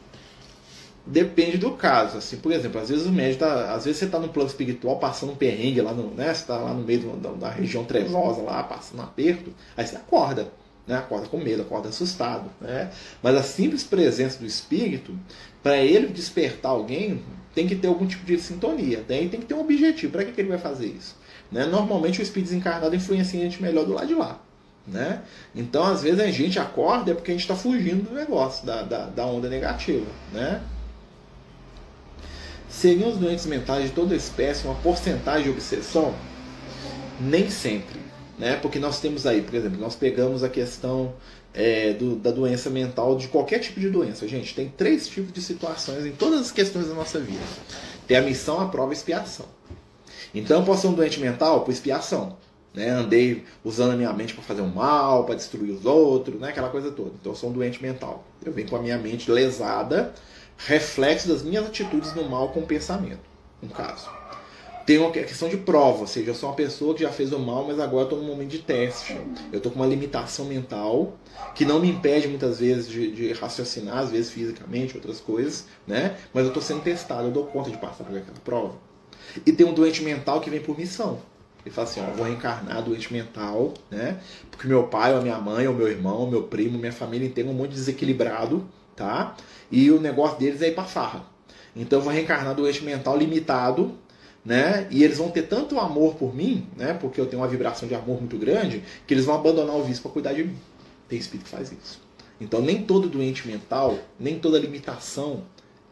Depende do caso. Assim, por exemplo, às vezes o médium às vezes você está no plano espiritual passando um perrengue lá no, né? Você está lá no meio da região trevosa lá, passando um aperto, aí você acorda. Né? Acorda com medo, acorda assustado, né? Mas a simples presença do espírito, para ele despertar alguém, tem que ter algum tipo de sintonia, tem que ter um objetivo. Para que ele vai fazer isso? Né? Normalmente o espírito desencarnado influencia a gente melhor do lado de lá, né? Então às vezes a gente acorda porque a gente está fugindo do negócio, da onda negativa, né? Seriam os doentes mentais de toda espécie uma porcentagem de obsessão? Nem sempre, né? Porque nós temos aí, por exemplo, nós pegamos a questão da doença mental, de qualquer tipo de doença. Gente, tem 3 tipos de situações em todas as questões da nossa vida. Tem a missão, a prova e a expiação. Então eu posso ser um doente mental por expiação, né? Andei usando a minha mente para fazer um mal, para destruir os outros, né? Aquela coisa toda. Então eu sou um doente mental. Eu venho com a minha mente lesada, reflexo das minhas atitudes no mal com o pensamento, no caso. Tem uma questão de prova, ou seja, eu sou uma pessoa que já fez o mal, mas agora estou num momento de teste. Eu estou com uma limitação mental que não me impede muitas vezes de raciocinar, às vezes fisicamente, outras coisas, né? Mas eu estou sendo testado, eu dou conta de passar por aquela prova. E tem um doente mental que vem por missão. Ele fala assim, ó, eu vou reencarnar doente mental, né? Porque meu pai, ou a minha mãe, ou meu irmão, ou meu primo, minha família inteira é um monte de desequilibrado, tá? E o negócio deles é ir pra farra. Então eu vou reencarnar doente mental limitado, né? E eles vão ter tanto amor por mim, né? Porque eu tenho uma vibração de amor muito grande, que eles vão abandonar o vício para cuidar de mim. Tem espírito que faz isso. Então nem todo doente mental, nem toda limitação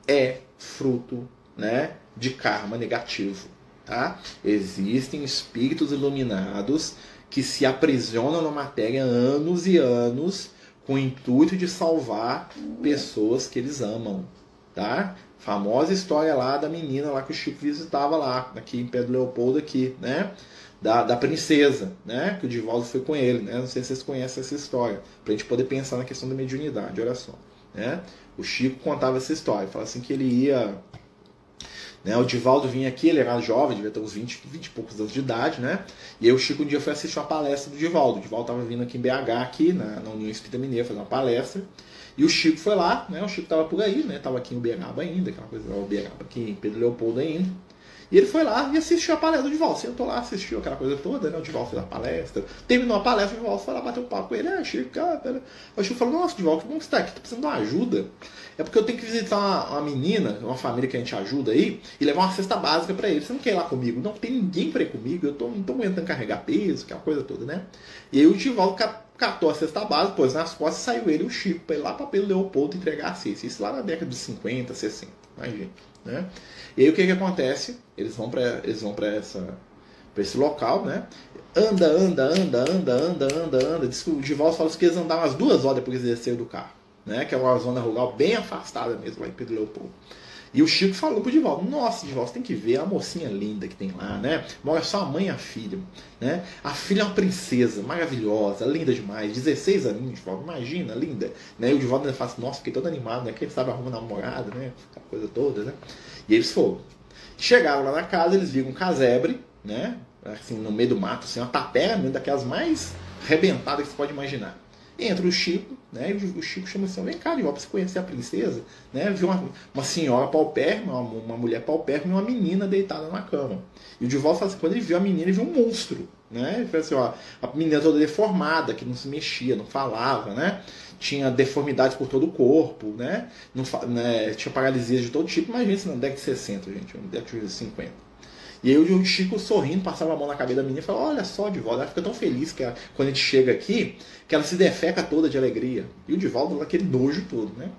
é fruto, né, de karma negativo, tá? Existem espíritos iluminados que se aprisionam na matéria anos e anos com o intuito de salvar pessoas que eles amam, tá? Famosa história lá da menina lá que o Chico visitava lá, aqui em Pedro Leopoldo, aqui, né? Da princesa, né? Que o Divaldo foi com ele, né? Não sei se vocês conhecem essa história, pra gente poder pensar na questão da mediunidade, olha só, né? O Chico contava essa história, falava assim que ele ia, né? O Divaldo vinha aqui, ele era jovem, devia ter uns 20 e poucos anos de idade, né? E aí o Chico um dia foi assistir uma palestra do Divaldo. O Divaldo estava vindo aqui em BH, aqui na União Espírita Mineira, fazer uma palestra. E o Chico foi lá, né? O Chico estava por aí, né? Tava aqui em Uberaba ainda, aquela coisa, Uberaba aqui em Pedro Leopoldo ainda. E ele foi lá e assistiu a palestra do Divaldo. Sentou lá, assistiu aquela coisa toda, né? O Divaldo fez a palestra. Terminou a palestra, o Divaldo foi lá bater um papo com ele. Chico, cara, pera. O Chico falou, nossa, Divaldo, que bom que você tá aqui, tá precisando de uma ajuda. É porque eu tenho que visitar uma menina, uma família que a gente ajuda aí, e levar uma cesta básica pra ele. Você não quer ir lá comigo? Não tem ninguém pra ir comigo, não tô aguentando carregar peso, aquela coisa toda, né? E aí o Divaldo catou a cesta básica, pôs nas costas e saiu ele e o Chico pra ir lá pra Pedro Leopoldo entregar a cesta. Isso lá na década de 50, 60, imagina, né? E aí o que acontece? Eles vão pra esse local, né? Anda. Diz que o Divaldo fala que eles andaram umas 2 horas depois que eles desceram do carro, né? Que é uma zona rural bem afastada mesmo, lá em Pedro Leopoldo. E o Chico falou pro Divaldo, nossa, Divaldo, você tem que ver a mocinha linda que tem lá, né? Mora só a mãe e a filha, né? A filha é uma princesa, maravilhosa, linda demais, 16 aninhos, Divaldo, imagina, linda. Né? E o Divaldo ainda fala assim, nossa, fiquei todo animado, né? Quem sabe arruma namorada, né? Aquela coisa toda, né? E eles foram. Chegaram lá na casa, eles viram um casebre, né? Assim, no meio do mato, assim, uma tapera, né? Daquelas mais rebentadas que você pode imaginar. Entra o Chico, né? E o Chico chama assim, vem cá, Divaldo, pra você conhecer a princesa, né? Viu uma senhora paupérrima, uma mulher paupérrima e uma menina deitada na cama. E o Divaldo fala assim, quando ele viu a menina, ele viu um monstro, né? Ele falou assim, ó, a menina toda deformada, que não se mexia, não falava, né? Tinha deformidades por todo o corpo, né? Né? Tinha paralisias de todo tipo. Imagina isso na década de 60, gente, na década de 50. E aí o Chico sorrindo, passava a mão na cabeça da menina e falava, olha só, Divaldo, ela fica tão feliz que quando a gente chega aqui, que ela se defeca toda de alegria. E o Divaldo, aquele nojo todo, né?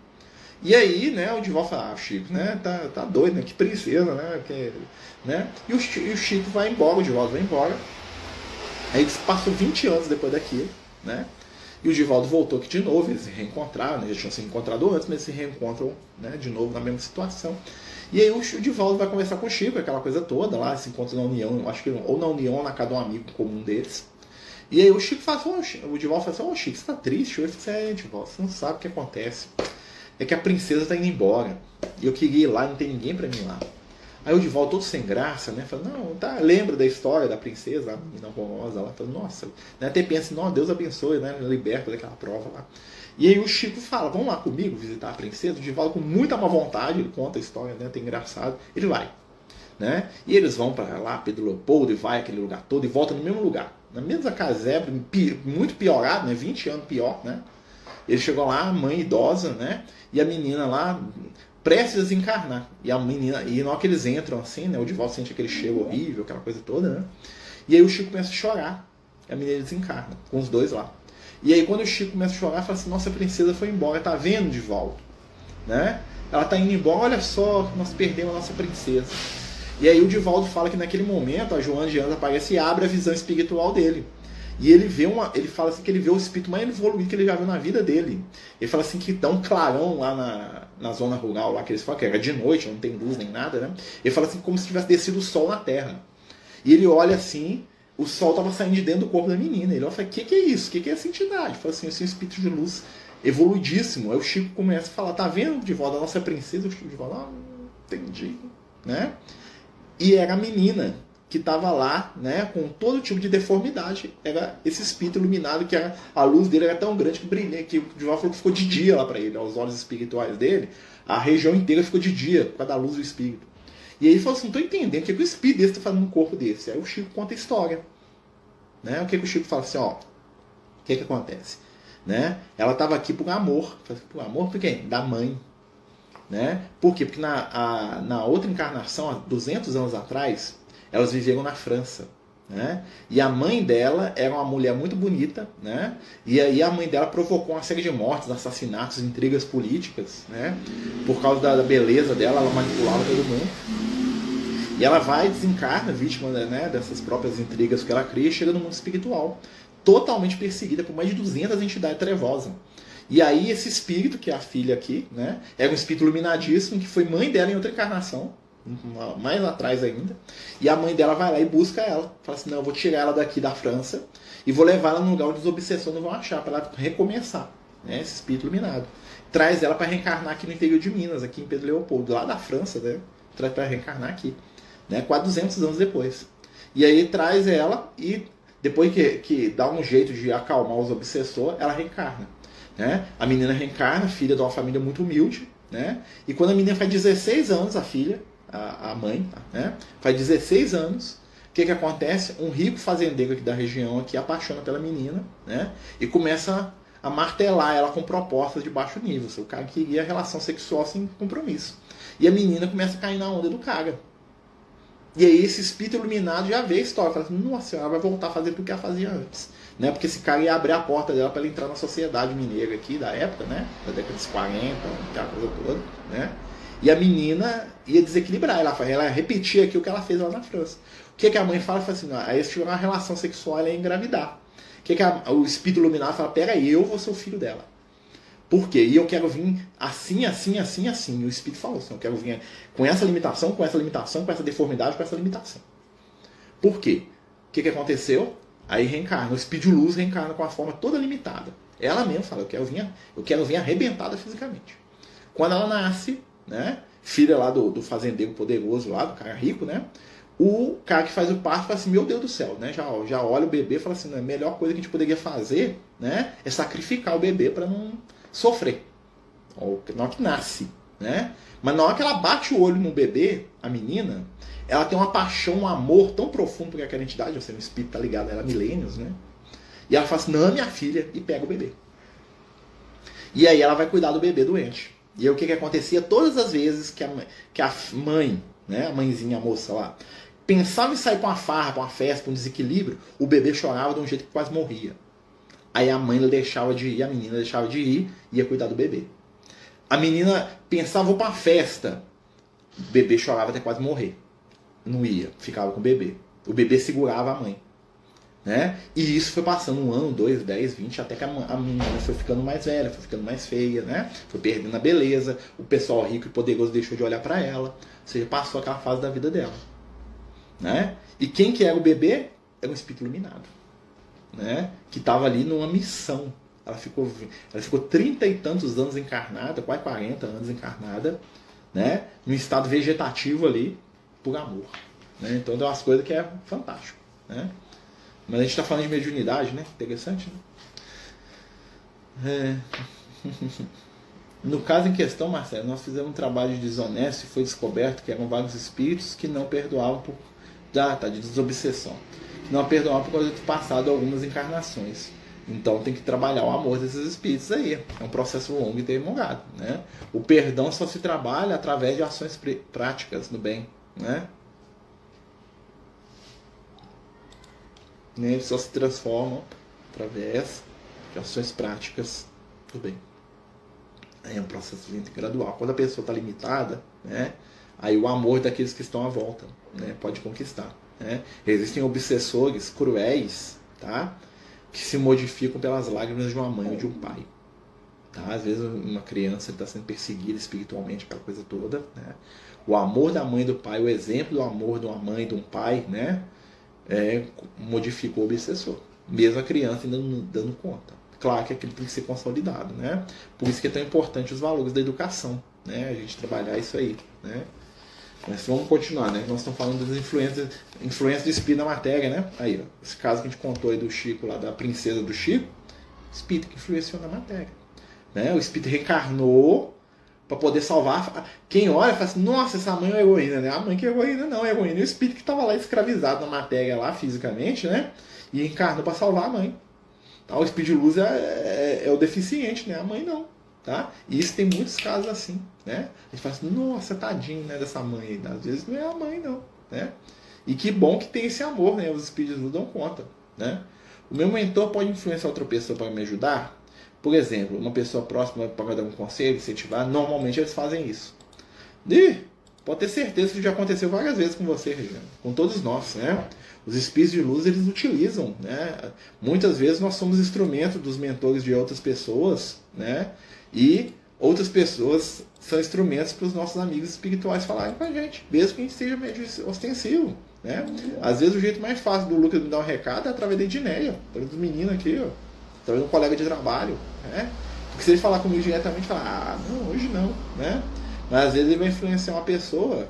E aí, né, o Divaldo fala, Chico, né, tá doido, né? Que princesa, né? Né? E o Chico vai embora, o Divaldo vai embora. Aí eles passam 20 anos depois daquilo, né? E o Divaldo voltou aqui de novo, eles se reencontraram, né? Eles tinham se encontrado antes, mas se reencontram, né, de novo na mesma situação. E aí o Divaldo vai conversar com o Chico, aquela coisa toda, lá se encontra na União, acho que ou na União ou na casa de um amigo comum deles. E aí o Chico fala assim, o Divaldo fala assim, Chico, você tá triste? Eu falei, Divaldo, você não sabe o que acontece. É que a princesa tá indo embora. E eu queria ir lá, não tem ninguém pra mim lá. Aí o Divaldo, todo sem graça, né? Fala, não, tá, lembra da história da princesa, a menina famosa lá, fala, nossa, né? Até pensa, não, Deus abençoe, né? Liberta daquela prova lá. E aí o Chico fala, vamos lá comigo visitar a princesa? O Divaldo, com muita má vontade, ele conta a história, né? Até engraçado, ele vai. Né? E eles vão para lá, Pedro Leopoldo, e vai aquele lugar todo, e volta no mesmo lugar. Na mesma casebre, muito piorado, né? 20 anos pior, né? Ele chegou lá, a mãe idosa, né? E a menina lá, prestes a desencarnar. E a menina, e na hora que eles entram assim, né? O Divaldo sente aquele cheiro horrível, aquela coisa toda, né? E aí o Chico começa a chorar. E a menina desencarna, com os dois lá. E aí quando o Chico começa a chorar, fala assim, nossa, a princesa foi embora, tá vendo, Divaldo? Né? Ela tá indo embora, olha só, nós perdemos a nossa princesa. E aí o Divaldo fala que naquele momento a Joana de Anjos aparece e abre a visão espiritual dele. E ele fala assim que ele vê o espírito mais evoluído que ele já viu na vida dele. Ele fala assim que dá um clarão lá na zona rural, lá que eles falam que era de noite, não tem luz nem nada, né? Ele fala assim como se tivesse descido o sol na terra. E ele olha assim, o sol estava saindo de dentro do corpo da menina. Ele fala, o que é isso? O que é essa entidade? Ele fala assim, esse é um espírito de luz evoluidíssimo. Aí o Chico começa a falar, tá vendo, Divaldo, a nossa princesa? O Chico fala, entendi, né? E era a menina que estava lá, né, com todo tipo de deformidade. Era esse espírito iluminado, que a luz dele era tão grande que brilhava, que o Divaldo falou que ficou de dia lá para ele, aos olhos espirituais dele. A região inteira ficou de dia, por causa da luz do espírito. E aí ele falou assim, não estou entendendo, o que o espírito desse está fazendo no corpo desse? Aí o Chico conta a história. Né? O que o Chico fala assim, ó, o que acontece? Né? Ela estava aqui por amor. Por amor por quem? Da mãe. Né? Por quê? Porque na outra encarnação, há 200 anos atrás, elas viveram na França. Né? E a mãe dela era uma mulher muito bonita, né? E aí a mãe dela provocou uma série de mortes, assassinatos, intrigas políticas, né? Por causa da beleza dela, ela manipulava todo mundo. E ela vai, desencarna, vítima, né, dessas próprias intrigas que ela cria, e chega no mundo espiritual, totalmente perseguida por mais de 200 entidades trevosas. E aí esse espírito, que é a filha aqui, né, era um espírito iluminadíssimo, que foi mãe dela em outra encarnação, mais atrás ainda, e a mãe dela vai lá e busca ela, fala assim, não, eu vou tirar ela daqui da França e vou levar ela num lugar onde os obsessores não vão achar, para ela recomeçar, né, esse espírito iluminado. Traz ela para reencarnar aqui no interior de Minas, aqui em Pedro Leopoldo, lá da França, né, traz para reencarnar aqui, né, quase 200 anos depois. E aí traz ela e depois que dá um jeito de acalmar os obsessores, ela reencarna. Né? A menina reencarna, filha de uma família muito humilde, né? E quando a menina faz 16 anos, a filha, a mãe, né? Faz 16 anos, o que acontece? Um rico fazendeiro aqui da região aqui apaixona pela menina, né? E começa a martelar ela com propostas de baixo nível. O cara queria relação sexual sem compromisso. E a menina começa a cair na onda do cara. E aí esse espírito iluminado já vê a história, fala assim, nossa, ela vai voltar a fazer tudo que ela fazia antes. Né? Porque esse cara ia abrir a porta dela para ela entrar na sociedade mineira aqui da época, né? Da década de 40, aquela coisa toda, né? E a menina ia desequilibrar, ela ia repetir aqui o que ela fez lá na França. O que a mãe fala? Fala assim, aí eles tiveram uma relação sexual, ela ia engravidar. O que o espírito iluminado fala, peraí, eu vou ser o filho dela. Por quê? E eu quero vir assim, assim, assim, assim. E o Espírito falou assim, eu quero vir com essa limitação, com essa limitação, com essa deformidade, com essa limitação. Por quê? O que aconteceu? Aí reencarna, o Espírito de Luz reencarna com a forma toda limitada. Ela mesma fala, eu quero vir arrebentada fisicamente. Quando ela nasce, né, filha lá do fazendeiro poderoso lá, do cara rico, né, o cara que faz o parto fala assim, meu Deus do céu, né, já olha o bebê e fala assim, a melhor coisa que a gente poderia fazer, né, é sacrificar o bebê para não sofrer. Na hora que nasce, né? Mas na hora que ela bate o olho no bebê, a menina, ela tem uma paixão, um amor tão profundo por aquela entidade, ou seja, o espírito tá ligado a ela há milênios, né? E ela fala assim, não, minha filha, e pega o bebê. E aí ela vai cuidar do bebê doente. E aí o que acontecia? Todas as vezes que a mãe, né, a mãezinha, a moça lá, pensava em sair pra uma farra, pra uma festa, pra um desequilíbrio, o bebê chorava de um jeito que quase morria. Aí a mãe deixava de ir, a menina deixava de ir, ia cuidar do bebê. A menina pensava, vou pra festa. O bebê chorava até quase morrer. Não ia, ficava com o bebê. O bebê segurava a mãe. Né? E isso foi passando 1 ano, 2, 10, 20, até que a menina foi ficando mais velha, foi ficando mais feia, né? Foi perdendo a beleza, o pessoal rico e poderoso deixou de olhar para ela, ou seja, passou aquela fase da vida dela. Né? E quem que era o bebê? Era um espírito iluminado, né? Que estava ali numa missão. Ela ficou 30 e tantos anos encarnada, quase 40 anos encarnada, né? Num estado vegetativo ali, por amor. Né? Então é umas coisas que é fantástico. Né? Mas a gente está falando de mediunidade, né? Interessante, né? No caso em questão, Marcelo, nós fizemos um trabalho de desonesto e foi descoberto que eram vários espíritos que não perdoavam por... de desobsessão. Que não perdoavam por causa de ter passado algumas encarnações. Então tem que trabalhar o amor desses espíritos aí. É um processo longo e demorado, né? O perdão só se trabalha através de ações práticas no bem, né? Eles só se transformam através de ações práticas do bem. É um processo lento e gradual. Quando a pessoa está limitada, né, aí o amor daqueles que estão à volta, né, pode conquistar. Né? Existem obsessores cruéis, tá, que se modificam pelas lágrimas de uma mãe ou de um pai. Tá? Às vezes uma criança está sendo perseguida espiritualmente, aquela coisa toda. Né? O amor da mãe e do pai, o exemplo do amor de uma mãe e de um pai, né, modificou o obsessor. Mesmo a criança ainda não dando conta. Claro que aquilo tem que ser consolidado, né? Por isso que é tão importante os valores da educação, né? A gente trabalhar isso aí, né? Mas vamos continuar, né? Nós estamos falando das influências do espírito na matéria, né? Aí, ó, esse caso que a gente contou aí do Chico, lá da princesa do Chico, espírito que influenciou na matéria, né? O espírito reencarnou para poder salvar. Quem olha fala assim, nossa, essa mãe é heroína, né? A mãe que é heroína não, é heroína. E o espírito que estava lá escravizado na matéria lá, fisicamente, né? E encarnou para salvar a mãe. Tá? O espírito de luz é o deficiente, né? A mãe não. Tá? E isso tem muitos casos assim, né? A gente fala assim, nossa, tadinho, né, dessa mãe. Às vezes não é a mãe, não. Né? E que bom que tem esse amor, né? Os espíritos de luz dão conta. Né? O meu mentor pode influenciar outra pessoa para me ajudar? Por exemplo, uma pessoa próxima para dar um conselho, incentivar, normalmente eles fazem isso. E pode ter certeza que já aconteceu várias vezes com você, Regiane, com todos nós, né? Os espíritos de luz, eles utilizam, né? Muitas vezes nós somos instrumentos dos mentores de outras pessoas, né? E outras pessoas são instrumentos para os nossos amigos espirituais falarem com a gente, mesmo que a gente seja meio ostensivo, né? Às vezes o jeito mais fácil do Lucas me dar um recado é através da Edneia, através dos meninos aqui, ó. Talvez um colega de trabalho, né? Porque se ele falar comigo diretamente, falar, não, hoje não, né? Mas às vezes ele vai influenciar uma pessoa,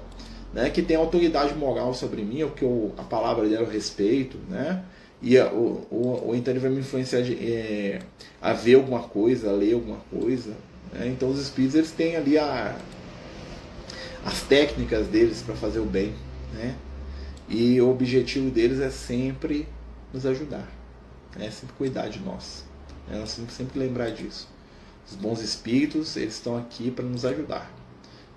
né, que tem autoridade moral sobre mim, ou que a palavra dela eu respeito, né? E ou então ele vai me influenciar a ver alguma coisa, a ler alguma coisa, né? Então os espíritos, eles têm ali as técnicas deles para fazer o bem, né? E o objetivo deles é sempre nos ajudar, né? Sempre cuidar de nós. Nós temos sempre lembrar disso. Os bons espíritos, eles estão aqui para nos ajudar,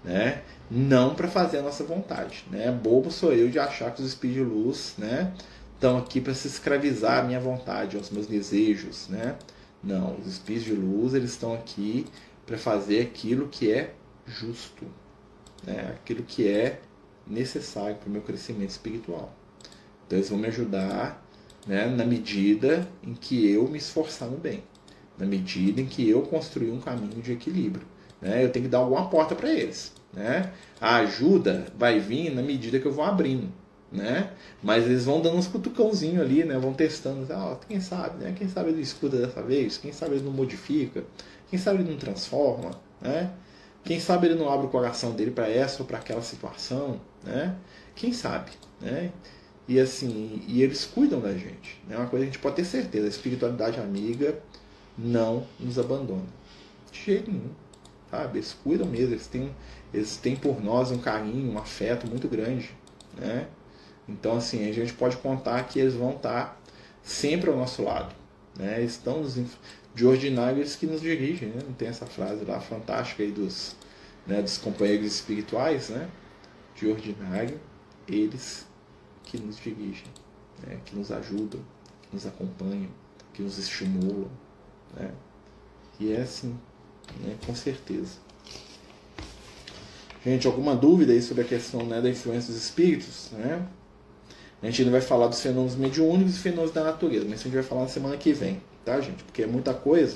né? Não para fazer a nossa vontade, né? Bobo sou eu de achar que os espíritos de luz, né, estão aqui para se escravizar à minha vontade, aos meus desejos, né? Não, os espíritos de luz, eles estão aqui para fazer aquilo que é justo, né? Aquilo que é necessário para o meu crescimento espiritual. Então eles vão me ajudar, né, na medida em que eu me esforçar no bem. na medida em que eu construir um caminho de equilíbrio. Né? Eu tenho que dar alguma porta para eles. Né? A ajuda vai vir na medida que eu vou abrindo. Né? Mas eles vão dando uns cutucãozinhos ali, né? Vão testando. Quem sabe, né? Quem sabe ele escuta dessa vez? Quem sabe ele não modifica? Quem sabe ele não transforma? Né? Quem sabe ele não abre o coração dele para essa ou para aquela situação? Né? Quem sabe? Né? E assim, e eles cuidam da gente. É uma coisa que a gente pode ter certeza. A espiritualidade amiga não nos abandona. De jeito nenhum. Sabe? Eles cuidam mesmo. Eles têm por nós um carinho, um afeto muito grande. Né? Então, assim, a gente pode contar que eles vão estar sempre ao nosso lado. Né? Estão de ordinário eles que nos dirigem. Né? Não tem essa frase lá fantástica aí dos companheiros espirituais, né? De ordinário, eles que nos dirigem, né? Que nos ajudam, que nos acompanham, que nos estimulam. Né? E é assim, né? Com certeza. Gente, alguma dúvida aí sobre a questão, né, da influência dos espíritos? Né? A gente ainda vai falar dos fenômenos mediúnicos e fenômenos da natureza, mas isso a gente vai falar na semana que vem, tá, gente? Porque é muita coisa.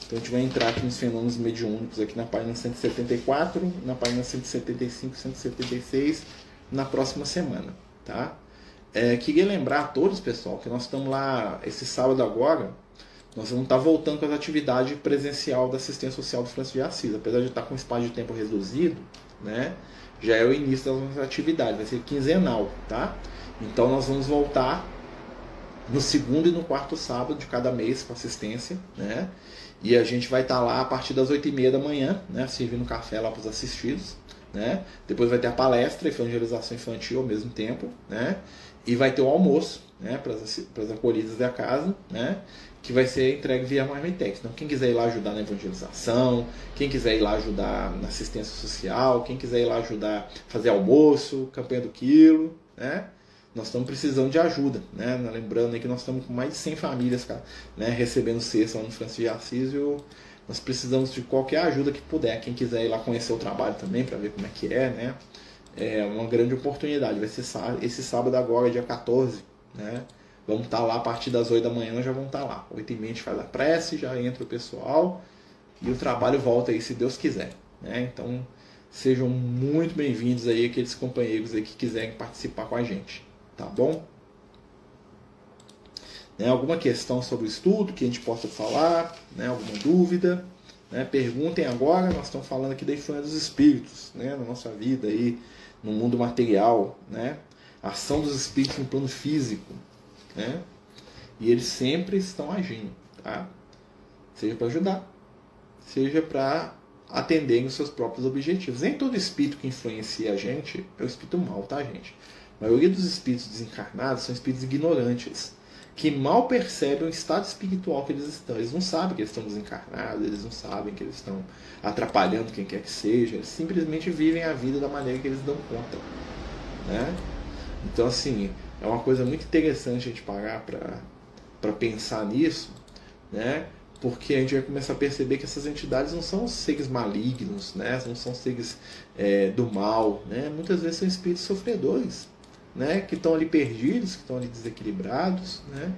Então a gente vai entrar aqui nos fenômenos mediúnicos aqui na página 174, na página 175, 176, na próxima semana, tá? Queria lembrar a todos, pessoal, que nós estamos lá esse sábado agora, nós vamos estar voltando com as atividades presencial da assistência social do Francisco de Assis. Apesar de estar com um espaço de tempo reduzido, né, já é o início das nossas atividades, vai ser quinzenal, tá? Então nós vamos voltar no segundo e no quarto sábado de cada mês com assistência, né? E a gente vai estar lá a partir das 8h30 da manhã, né, servindo café lá para os assistidos, né? Depois vai ter a palestra e evangelização infantil ao mesmo tempo, né? E vai ter o almoço, né, para as acolhidas da casa, né, que vai ser entregue via Marmitex. Então, quem quiser ir lá ajudar na evangelização, quem quiser ir lá ajudar na assistência social, quem quiser ir lá ajudar a fazer almoço, campanha do quilo, né? Nós estamos precisando de ajuda, né? Lembrando aí que nós estamos com mais de 100 famílias, cara, né, recebendo cesta lá no Francisco de Assis. Nós precisamos de qualquer ajuda que puder. Quem quiser ir lá conhecer o trabalho também, para ver como é que é, né? É uma grande oportunidade. Vai ser esse sábado agora, dia 14, né? Vamos estar lá a partir das 8 da manhã, já vamos estar lá. 8h30 a gente faz a prece, já entra o pessoal e o trabalho volta aí, se Deus quiser, né? Então, sejam muito bem-vindos aí, aqueles companheiros aí que quiserem participar com a gente, tá bom? Né, alguma questão sobre o estudo que a gente possa falar, né, alguma dúvida, né, perguntem agora. Nós estamos falando aqui da influência dos espíritos, né, na nossa vida aí, no mundo material, né, a ação dos espíritos no plano físico, né, e eles sempre estão agindo, tá? Seja para ajudar, seja para atenderem os seus próprios objetivos. Nem todo espírito que influencia a gente é o espírito mau, tá, gente? A maioria dos espíritos desencarnados são espíritos ignorantes, que mal percebem o estado espiritual que eles estão. Eles não sabem que eles estão desencarnados, eles não sabem que eles estão atrapalhando quem quer que seja, eles simplesmente vivem a vida da maneira que eles dão conta, né? Então, assim, é uma coisa muito interessante a gente parar para pensar nisso, né? Porque a gente vai começar a perceber que essas entidades não são seres malignos, né? Não são seres do mal, né? Muitas vezes são espíritos sofredores, né, que estão ali perdidos, que estão ali desequilibrados, né,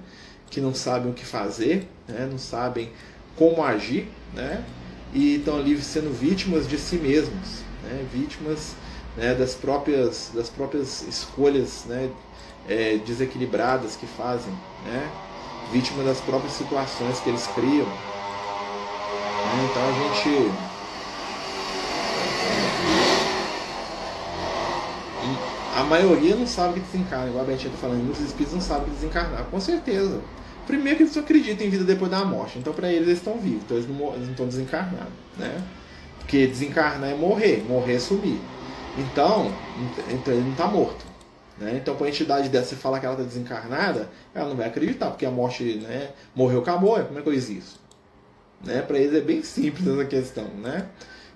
que não sabem o que fazer, né, não sabem como agir, né, e estão ali sendo vítimas de si mesmos, né, vítimas, né, das próprias escolhas, né, desequilibradas que fazem, né, vítimas das próprias situações que eles criam. Né, então a gente a maioria não sabe que desencarna, igual a Betinha está falando, muitos espíritos não sabem que desencarnar, com certeza. Primeiro que eles só acreditam em vida depois da morte, então para eles estão vivos, então eles não estão desencarnados, né? Porque desencarnar é morrer é sumir. Então ele não está morto, né? Então para a entidade dessa, você falar que ela está desencarnada, ela não vai acreditar, porque a morte, né, morreu, acabou, como é que eu existo? Né? Para eles é bem simples essa questão, né?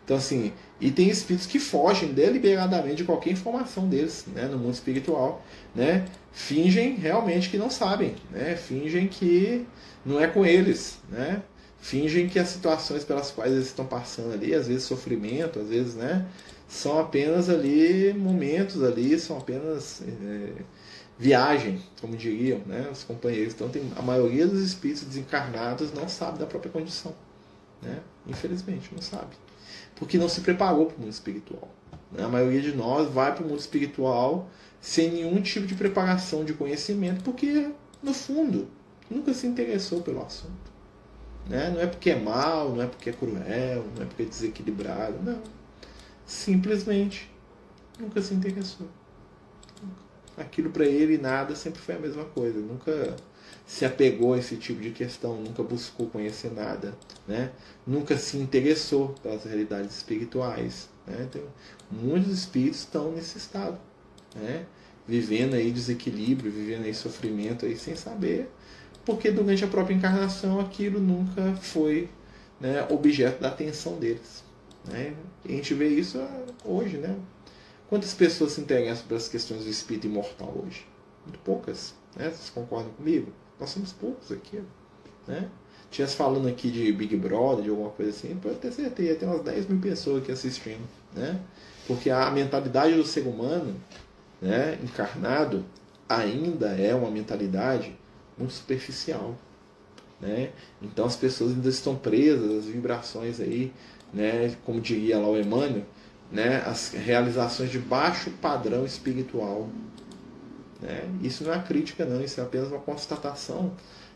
Então, assim, e tem espíritos que fogem deliberadamente de qualquer informação deles, né, no mundo espiritual, né? Fingem realmente que não sabem, né? Fingem que não é com eles, né? Fingem que as situações pelas quais eles estão passando ali, às vezes sofrimento, às vezes, né, são apenas ali momentos ali, são apenas viagem, como diriam, né, os companheiros. Então a maioria dos espíritos desencarnados não sabe da própria condição, né? Infelizmente não sabe, porque não se preparou para o mundo espiritual, né? A maioria de nós vai para o mundo espiritual sem nenhum tipo de preparação de conhecimento, porque no fundo nunca se interessou pelo assunto, né? Não é porque é mal, não é porque é cruel, não é porque é desequilibrado, não, simplesmente nunca se interessou. Aquilo para ele nada, sempre foi a mesma coisa, nunca se apegou a esse tipo de questão, nunca buscou conhecer nada, né? Nunca se interessou pelas realidades espirituais, né? Então, muitos espíritos estão nesse estado, né? Vivendo aí desequilíbrio, vivendo aí sofrimento aí sem saber, porque durante a própria encarnação aquilo nunca foi, né, objeto da atenção deles, né? E a gente vê isso hoje, né? Quantas pessoas se interessam pelas questões do espírito imortal hoje? Muito poucas, né? Vocês concordam comigo? Nós somos poucos aqui, né? Tivesse falando aqui de Big Brother, de alguma coisa assim, pode ter certeza, tem umas 10 mil pessoas aqui assistindo, né? Porque a mentalidade do ser humano, né, encarnado, ainda é uma mentalidade muito superficial, né? Então as pessoas ainda estão presas às vibrações aí, né? Como diria lá o Emmanuel, né, as realizações de baixo padrão espiritual, né? Isso não é crítica não, isso é apenas uma constatação,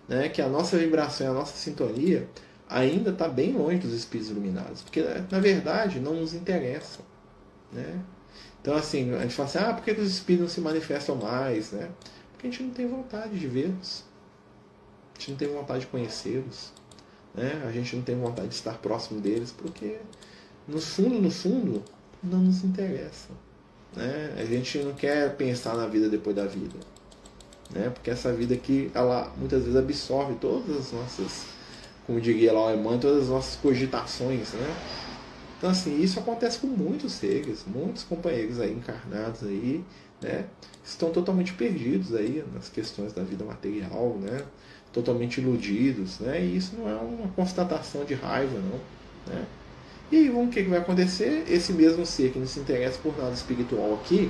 né, que a nossa vibração e a nossa sintonia ainda está bem longe dos espíritos iluminados, porque na verdade não nos interessam, né? Então assim, a gente fala assim, por que os espíritos não se manifestam mais, né? Porque a gente não tem vontade de vê-los, a gente não tem vontade de conhecê-los, né? A gente não tem vontade de estar próximo deles, porque no fundo não nos interessa, né? A gente não quer pensar na vida depois da vida, né? Porque essa vida aqui, ela muitas vezes absorve todas as nossas, como diria lá o Emmanuel, todas as nossas cogitações, né? Então assim, isso acontece com muitos seres, muitos companheiros aí encarnados aí, né? Estão totalmente perdidos aí nas questões da vida material, né? Totalmente iludidos, né? E isso não é uma constatação de raiva, não, né? E aí, o que vai acontecer? Esse mesmo ser que não se interessa por nada espiritual aqui,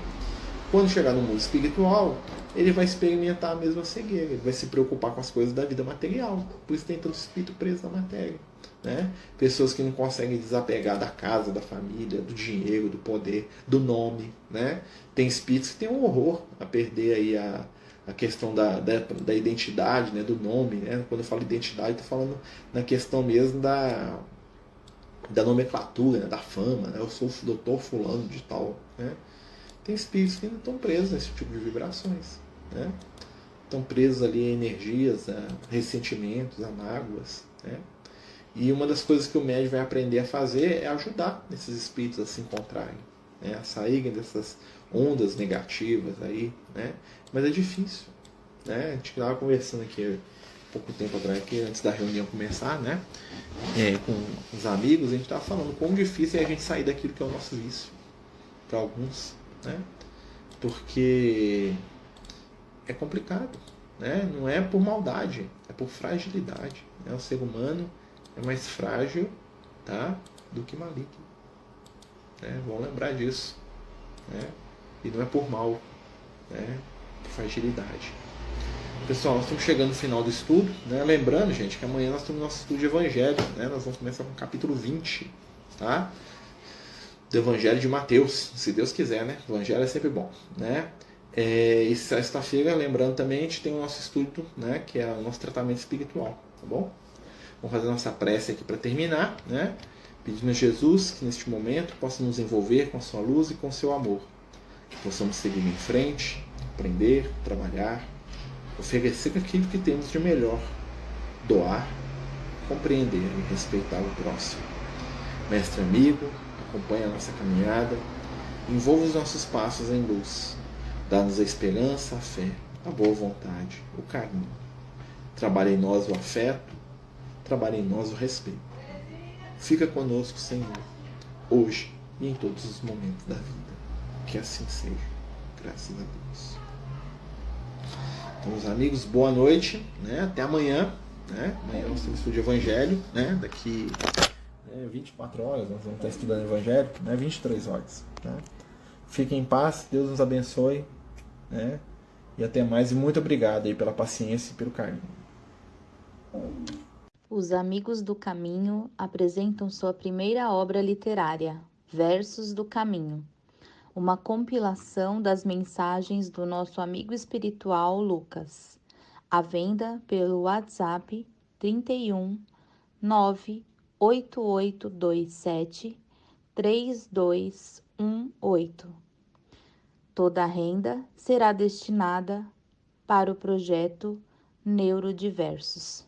quando chegar no mundo espiritual, ele vai experimentar a mesma cegueira, ele vai se preocupar com as coisas da vida material. Por isso tem tanto espírito preso na matéria, né? Pessoas que não conseguem desapegar da casa, da família, do dinheiro, do poder, do nome, né? Tem espíritos que têm um horror a perder aí a questão da identidade, né? Do nome, né? Quando eu falo identidade, estou falando na questão mesmo da nomenclatura, né, da fama, né? Eu sou o doutor fulano de tal, né? Tem espíritos que ainda estão presos nesse tipo de vibrações, né? Estão presos ali a energias, a ressentimentos, a mágoas, né? E uma das coisas que o médium vai aprender a fazer é ajudar esses espíritos a se encontrarem, né? A saírem dessas ondas negativas aí, né? Mas é difícil, né? A gente estava conversando aqui pouco tempo atrás, aqui, antes da reunião começar, né? Com os amigos, a gente estava falando quão difícil é a gente sair daquilo que é o nosso vício, para alguns, né? Porque é complicado, né? Não é por maldade, é por fragilidade, né? O ser humano é mais frágil, tá, do que maligno, né? Vamos lembrar disso, né? E não é por mal, né? Por fragilidade. Pessoal, nós estamos chegando no final do estudo, né? Lembrando, gente, que amanhã nós temos nosso estudo de Evangelho, né? Nós vamos começar com o capítulo 20, tá? Do Evangelho de Mateus, se Deus quiser, né? O Evangelho é sempre bom, né? E sexta-feira, lembrando também, a gente tem o nosso estudo, né? Que é o nosso tratamento espiritual, tá bom? Vamos fazer nossa prece aqui para terminar, né? Pedindo a Jesus que neste momento possa nos envolver com a sua luz e com o seu amor, que possamos seguir em frente, aprender, trabalhar, oferecer aquilo que temos de melhor, doar, compreender e respeitar o próximo. Mestre amigo, acompanhe a nossa caminhada, envolva os nossos passos em luz, dá-nos a esperança, a fé, a boa vontade, o carinho. Trabalhe em nós o afeto, trabalhe em nós o respeito. Fica conosco, Senhor, hoje e em todos os momentos da vida. Que assim seja. Graças a Deus. Então, meus amigos, boa noite, né? Até amanhã, né? Amanhã nós temos estudo de Evangelho, né? Daqui 24 horas nós vamos estar estudando Evangelho, né? 23 horas, né? Fiquem em paz, Deus nos abençoe, né? E até mais, e muito obrigado aí pela paciência e pelo carinho. Os Amigos do Caminho apresentam sua primeira obra literária, Versos do Caminho, uma compilação das mensagens do nosso amigo espiritual Lucas, à venda pelo WhatsApp 31 98827 3218. Toda a renda será destinada para o projeto Neurodiversos.